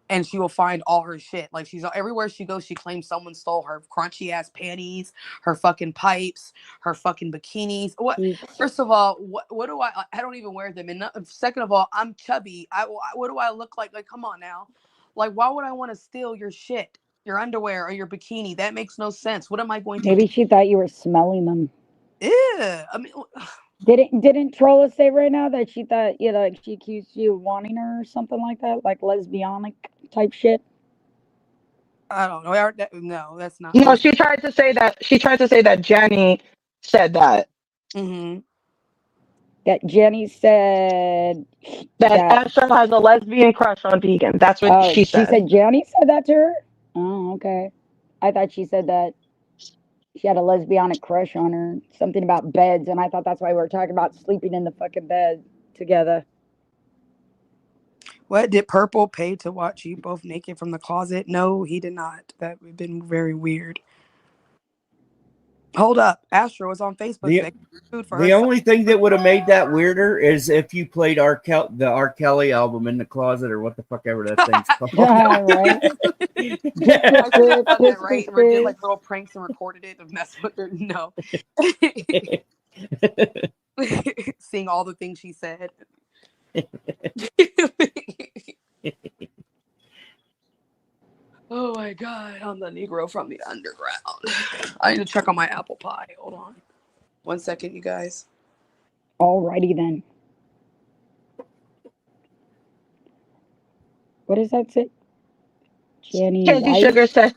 A: and she will find all her shit. Like, she's everywhere she goes, she claims someone stole her crunchy ass panties, her fucking pipes, her fucking bikinis. What? First of all, what do I don't even wear them. And second of all, I'm chubby. What do I look like? Like, come on now. Like, why would I want to steal your shit, your underwear or your bikini? That makes no sense. What am I going to
B: Maybe
A: do?
B: she thought you were smelling them.
A: Ew. I mean,
B: didn't Trolla say right now that she thought like she accused you of wanting her or something like that, like lesbianic type shit?
A: I don't know. No, that's not.
E: No, she tried to say that Janny said that.
A: Mm-hmm.
B: That Jenny said
E: that Astro has a lesbian crush on Vegan. That's what she said.
B: She said Jenny said that to her? Oh, okay. I thought she said that she had a lesbianic crush on her. Something about beds, and I thought that's why we were talking about sleeping in the fucking bed together.
A: What, did Purple pay to watch you both naked from the closet? No, he did not. That would have been very weird. Hold up. Astro was on Facebook.
C: The only thing that would have made that weirder is if you played the R. Kelly album in the closet, or what the fuck ever that thing's called.
B: Yeah, right.
A: Right? We did like little pranks and recorded it to mess with her. No. Seeing all the things she said. Oh my God, I'm the Negro from the underground. I need to check on my apple pie. Hold on. 1 second, you guys.
B: Alrighty then. What does that say? Jenny
E: Candy
B: White?
E: Sugar said,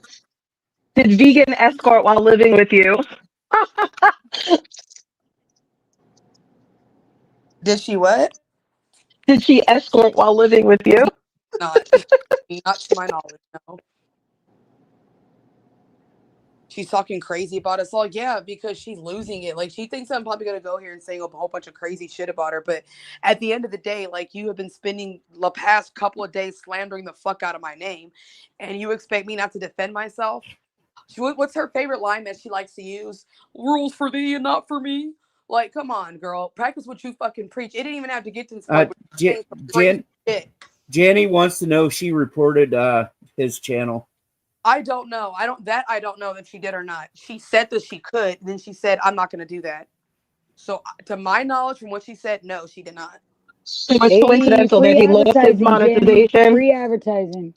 E: did Vegan escort while living with you?
A: Did she what?
E: Did she escort while living with you?
A: Not to my knowledge, no. She's talking crazy about us all. Yeah, because she's losing it. Like, she thinks I'm probably going to go here and saying a whole bunch of crazy shit about her. But at the end of the day, like, you have been spending the past couple of days slandering the fuck out of my name. And you expect me not to defend myself? What's her favorite line that she likes to use? Rules for thee and not for me. Like, come on, girl. Practice what you fucking preach. It didn't even have to get to this point.
C: Jenny wants to know if she reported his channel.
A: I don't know. I don't know if she did or not. She said that she could. Then she said, I'm not going to do that. So to my knowledge, from what she said, no, she did not.
E: It was coincidental that he lost his monetization.
B: Free advertising.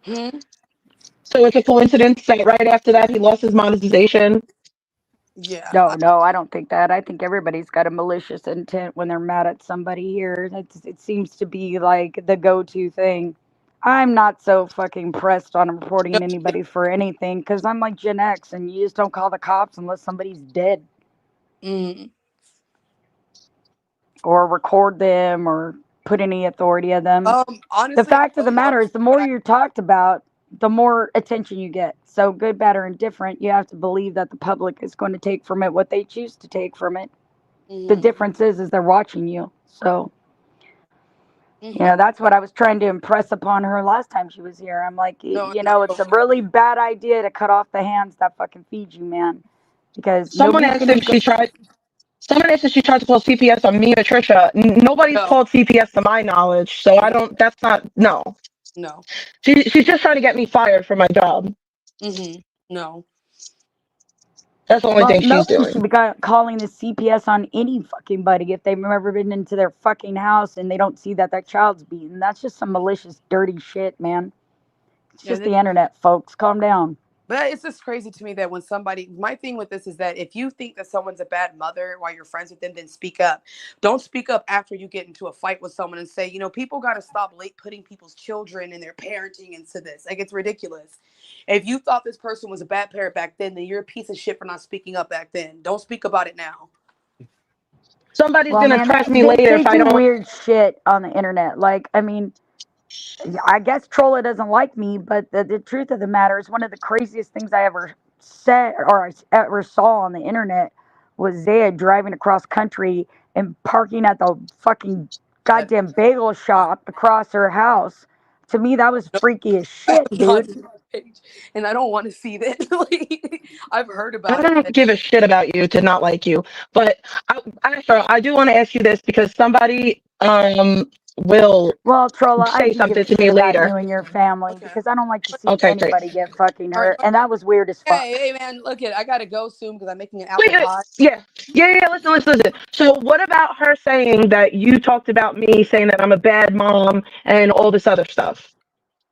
E: So it's a coincidence that right after that he lost his monetization.
A: Yeah.
B: No, I don't think that. I think everybody's got a malicious intent when they're mad at somebody here. It seems to be like the go-to thing. I'm not so fucking pressed on reporting anybody for anything because I'm like Gen X, and you just don't call the cops unless somebody's dead. Or record them or put any authority of them. Honestly, the fact of the matter is, the more you're talked about, the more attention you get. So good, bad, or indifferent, you have to believe that the public is going to take from it what they choose to take from it. The difference is they're watching you. So, that's what I was trying to impress upon her last time she was here. I'm like, it's a really bad idea to cut off the hands that fucking feed you, man. Because
E: someone asked if she tried to call CPS on me or Trisha. Nobody's called CPS to my knowledge, so I don't. That's not no. She's just trying to get me fired from my job.
A: No.
E: That's the only thing she's doing.
B: Should be calling the CPS on any fucking buddy if they've ever been into their fucking house and they don't see that child's beaten. That's just some malicious, dirty shit, man. It's just the internet, folks. Calm down.
A: But it's just crazy to me that when somebody, my thing with this is that if you think that someone's a bad mother while you're friends with them, then speak up. Don't speak up after you get into a fight with someone and say, people got to stop late putting people's children and their parenting into this. Like, it's ridiculous. If you thought this person was a bad parent back then you're a piece of shit for not speaking up back then. Don't speak about it now.
E: Somebody's going to trash me later if I don't.
B: Weird shit on the internet. Like, I mean, I guess Trolla doesn't like me, but the truth of the matter is one of the craziest things I ever said or I ever saw on the internet was Zaya driving across country and parking at the fucking goddamn bagel shop across her house. To me, that was freaky as shit, dude.
A: And I don't want to see that. Like, I've heard about it.
E: I don't give a shit about you to not like you. But I do want to ask you this because somebody will
B: Trolla,
E: say something to me later.
B: You and your family, because I don't like to see anybody get fucking hurt, and that was weird as fuck.
A: Hey man, look it, I gotta go soon because I'm making an apple pie.
E: Yeah. Listen. So what about her saying that you talked about me saying that I'm a bad mom and all this other stuff?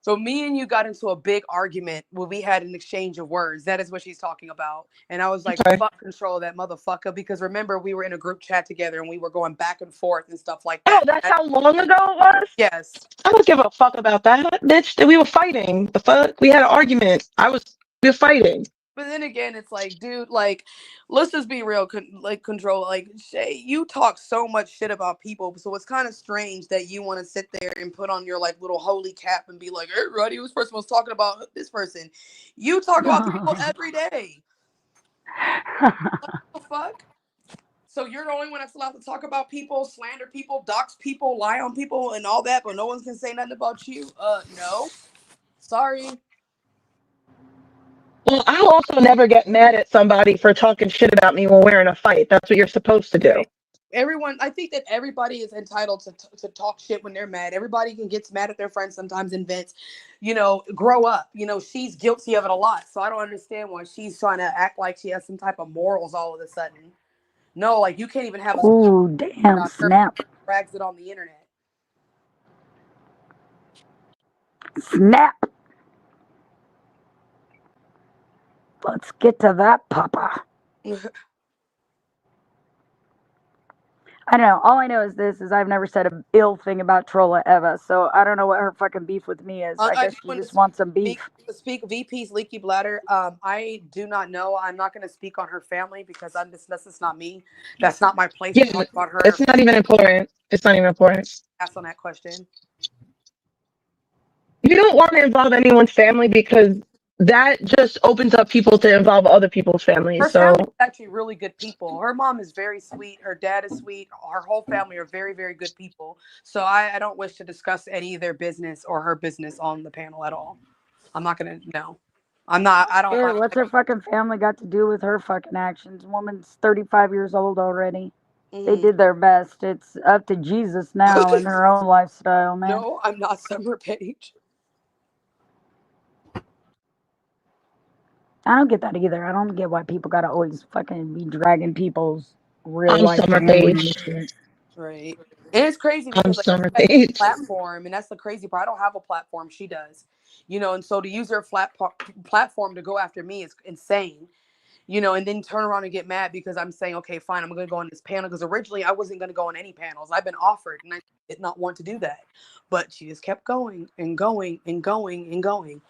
A: So me and you got into a big argument where we had an exchange of words. That is what she's talking about. And I was like, fuck control that motherfucker. Because remember, we were in a group chat together and we were going back and forth and stuff like that.
E: Oh, that's how long ago it was?
A: Yes.
E: I don't give a fuck about that, bitch. We were fighting. The fuck? We had an argument. We were fighting.
A: But then again, it's like, dude, like, let's just be real, control. Like, Shay, you talk so much shit about people, so it's kind of strange that you want to sit there and put on your like little holy cap and be like, hey, Roddy, this person was talking about this person. You talk about people every day. What the fuck? So you're the only one that's allowed to talk about people, slander people, dox people, lie on people, and all that, but no one can say nothing about you? No. Sorry.
E: Well, I'll also never get mad at somebody for talking shit about me when we're in a fight. That's what you're supposed to do.
A: Everyone, I think that everybody is entitled to talk shit when they're mad. Everybody can get mad at their friends sometimes and vent. Grow up. She's guilty of it a lot. So I don't understand why she's trying to act like she has some type of morals all of a sudden. No, like you can't even have a
B: damn snap.
A: Brags it on the internet.
B: Snap. Let's get to that, Papa. I don't know. All I know is I've never said an ill thing about Trolla ever, so I don't know what her fucking beef with me is. I guess she just wants some beef.
A: Speak VP's leaky bladder. I do not know. I'm not going to speak on her family because that's just not me. That's not my place to talk about her.
E: It's not even important.
A: Pass on that question.
E: You don't want to involve anyone's family because that just opens up people to involve other people's families.
A: Her family is actually really good people. Her mom is very sweet. Her dad is sweet. Her whole family are very, very good people. So I don't wish to discuss any of their business or her business on the panel at all. I'm not going to, no. I'm not, I don't.
B: Sure, what's her fucking family got to do with her fucking actions? Woman's 35 years old already. They did their best. It's up to Jesus now in her own lifestyle, man.
A: No, I'm not Summer Page.
B: I don't get that either. I don't get why people gotta always fucking be dragging people's real life family and shit.
A: Right. And it's crazy because
E: Summer Page
A: platform, and that's the crazy part. I don't have a platform. She does. And so to use her platform to go after me is insane. And then turn around and get mad because I'm saying, okay, fine, I'm going to go on this panel. Because originally I wasn't going to go on any panels. I've been offered and I did not want to do that. But she just kept going and going and going and going.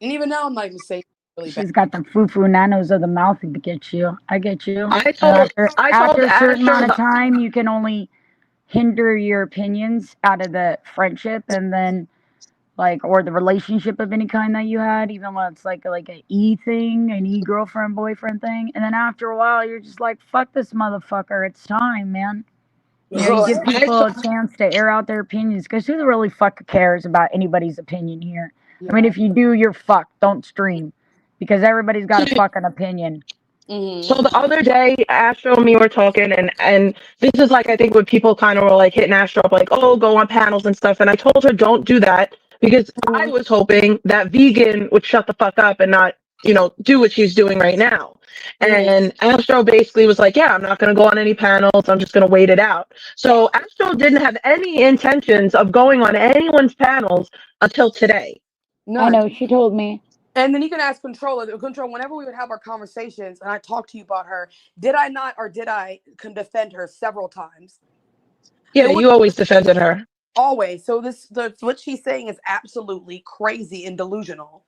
A: And even now I'm not even saying really bad.
B: She's got the foo-foo nanos of the mouth to get you. I get you.
E: After
B: a certain amount of time, you can only hinder your opinions out of the friendship and then or the relationship of any kind that you had, even when it's like an thing, an girlfriend, boyfriend thing. And then after a while, you're just like, fuck this motherfucker. It's time, man. You give people a chance to air out their opinions because who really fucking cares about anybody's opinion here? Yeah. I mean, if you do, you're fucked. Don't stream because everybody's got a fucking opinion.
E: Mm-hmm. So the other day, Astro and me were talking, and this is I think when people kind of were hitting Astro up, oh, go on panels and stuff. And I told her, don't do that because I was hoping that Vegan would shut the fuck up and not, do what she's doing right now. And Astro basically was yeah, I'm not going to go on any panels. I'm just going to wait it out. So Astro didn't have any intentions of going on anyone's panels until today.
B: No, I know. She told me.
A: And then you can ask Control, whenever we would have our conversations and I talked to you about her, did I not, or did I defend her several times?
E: Yeah, you always defended her.
A: Always. So what she's saying is absolutely crazy and delusional.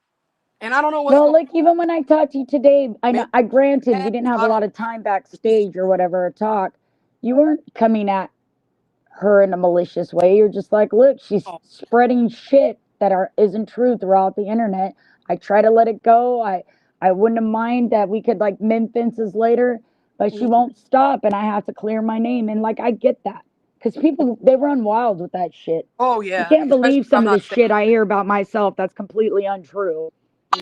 A: And I don't know what's
B: well, like even when I talked to you today, I granted we didn't have a lot of time backstage or whatever to talk. You weren't coming at her in a malicious way. You're just like, look, she's spreading shit that isn't true throughout the internet. I try to let it go. I wouldn't mind that we could like mend fences later, but she won't stop, and I have to clear my name. And like I get that because people they run wild with that shit.
A: Oh yeah,
B: you can't believe some of the shit I hear about myself that's completely untrue.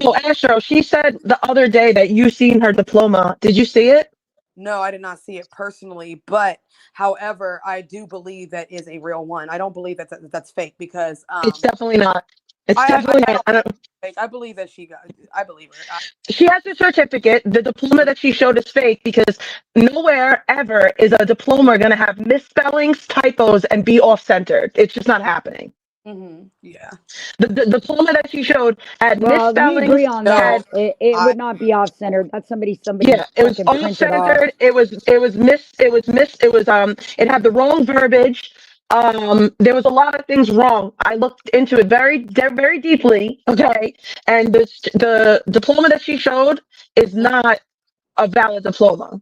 E: Oh, Astro, she said the other day that you seen her diploma. Did you see it?
A: No, I did not see it personally, but however, I do believe that is a real one. I don't believe that's fake because
E: it's definitely not. It's definitely not.
A: I believe that I believe her.
E: She has a certificate. The diploma that she showed is fake because nowhere ever is a diploma going to have misspellings, typos, and be off-centered. It's just not happening.
A: Mm-hmm. Yeah.
E: The diploma that she showed had misspellings.
B: We agree on that. It would not be off-centered. That's somebody.
E: Yeah, it was off-centered. It was it had the wrong verbiage. There was a lot of things wrong. I looked into it very deeply. Okay, and the diploma that she showed is not a valid diploma.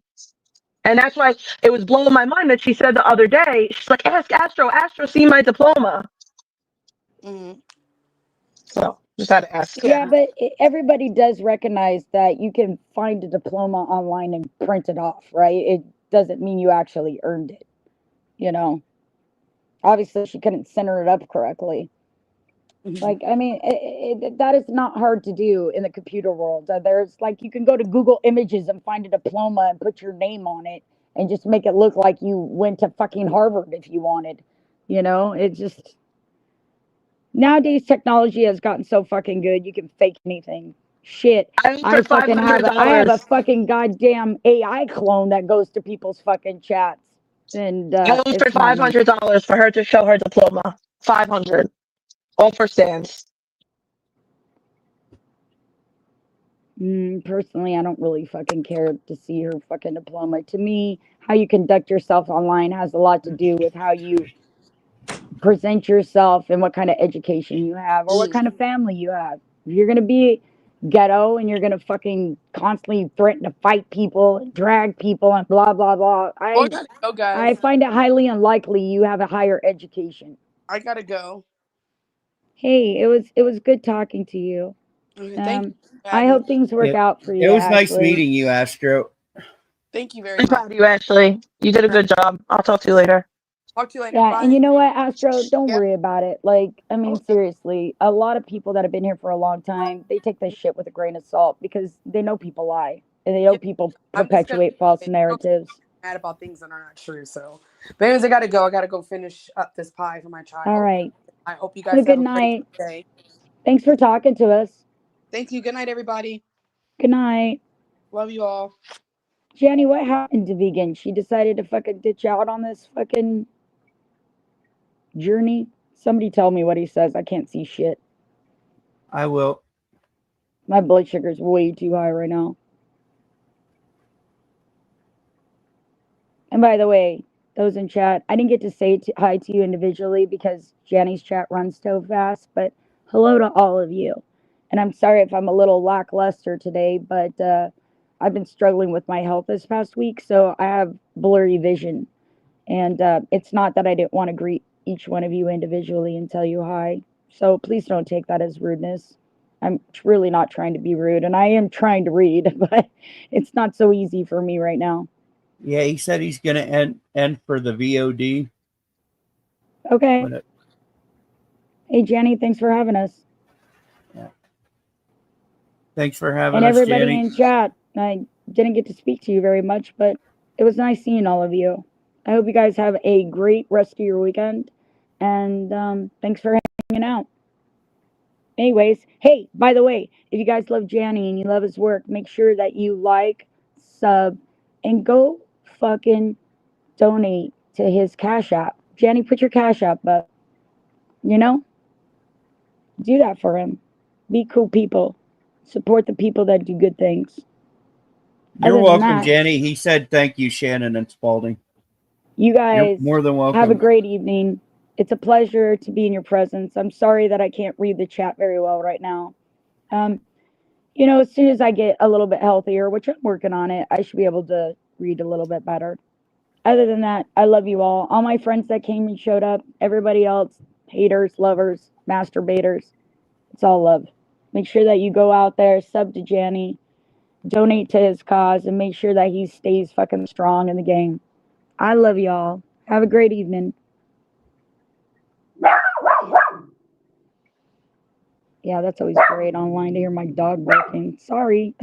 E: And that's why it was blowing my mind that she said the other day, she's like, ask Astro, see my diploma.
A: Mm-hmm.
E: So just had to ask.
B: Yeah, but everybody does recognize that you can find a diploma online and print it off, right? It doesn't mean you actually earned it, you know? Obviously, she couldn't center it up correctly. Mm-hmm. Like, I mean, that is not hard to do in the computer world. There's like, you can go to Google Images and find a diploma and put your name on it and just make it look like you went to fucking Harvard if you wanted, you know? It just... Nowadays, technology has gotten so fucking good, you can fake anything. Shit. I fucking have a fucking goddamn AI clone that goes to people's fucking chats. And
E: I offered $500 for her to show her diploma. $500. All for stands.
B: Personally, I don't really fucking care to see her fucking diploma. To me, how you conduct yourself online has a lot to do with how you present yourself and what kind of education you have or what kind of family you have. If you're going to be ghetto and you're going to fucking constantly threaten to fight people and drag people and blah, blah, blah, I find it highly unlikely you have a higher education.
A: I gotta go.
B: Hey, it was good talking to you. I hope things work out for you.
C: It was
B: Ashley.
C: Nice meeting you, Astro.
A: Thank you very much.
E: I'm proud of you, Ashley. You did a good job. I'll talk to you later.
A: Talk to you later.
B: Yeah,
A: Bye.
B: and you know what, Astro, don't worry about it. Like, I mean, seriously, a lot of people that have been here for a long time, they take this shit with a grain of salt because they know people lie and they know people perpetuate false narratives.
A: Mad about things that are not true. So, but anyways, I gotta go. I gotta go finish up this pie for my child.
B: All right.
A: I hope you guys
B: have a good night. Day. Thanks for talking to us.
A: Thank you. Good night, everybody.
B: Good night.
A: Love you all.
B: Janny, what happened to Vegan? She decided to fucking ditch out on this fucking journey. Somebody tell me what he says. I can't see shit.
C: I will.
B: My blood sugar's way too high right now. And by the way, those in chat, I didn't get to say hi to you individually because Janny's chat runs so fast, but hello to all of you. And I'm sorry if I'm a little lackluster today, but I've been struggling with my health this past week, so I have blurry vision. And it's not that I didn't want to greet each one of you individually and tell you hi. So please don't take that as rudeness. I'm really not trying to be rude, and I am trying to read, but it's not so easy for me right now.
C: Yeah, he said he's going to end for the VOD.
B: Okay. Hey, Janny, thanks for having us.
C: Yeah. Thanks for having
B: us, and everybody
C: Janny.
B: In chat. I didn't get to speak to you very much, but it was nice seeing all of you. I hope you guys have a great rest of your weekend, and thanks for hanging out. Anyways, hey, by the way, if you guys love Janny and you love his work, make sure that you like, sub, and go fucking donate to his Cash App. Janny, put your Cash App up. You know? Do that for him. Be cool people. Support the people that do good things.
C: You're
B: Other than
C: welcome,
B: that,
C: Janny. He said thank you, Shannon and Spalding.
B: you
C: You're
B: guys
C: more than welcome.
B: have a great evening. It's a pleasure to be in your presence. I'm sorry that I can't read the chat very well right now. You know, as soon as I get a little bit healthier, which I'm working on it, I should be able to read a little bit better. Other than that, I love you all my friends that came and showed up, everybody else, haters, lovers, masturbators. It's all love. Make sure that you go out there, sub to Janny, donate to his cause, and make sure that he stays fucking strong in the game. I love y'all. Have a great evening. Yeah, that's always great online to hear my dog barking. Sorry.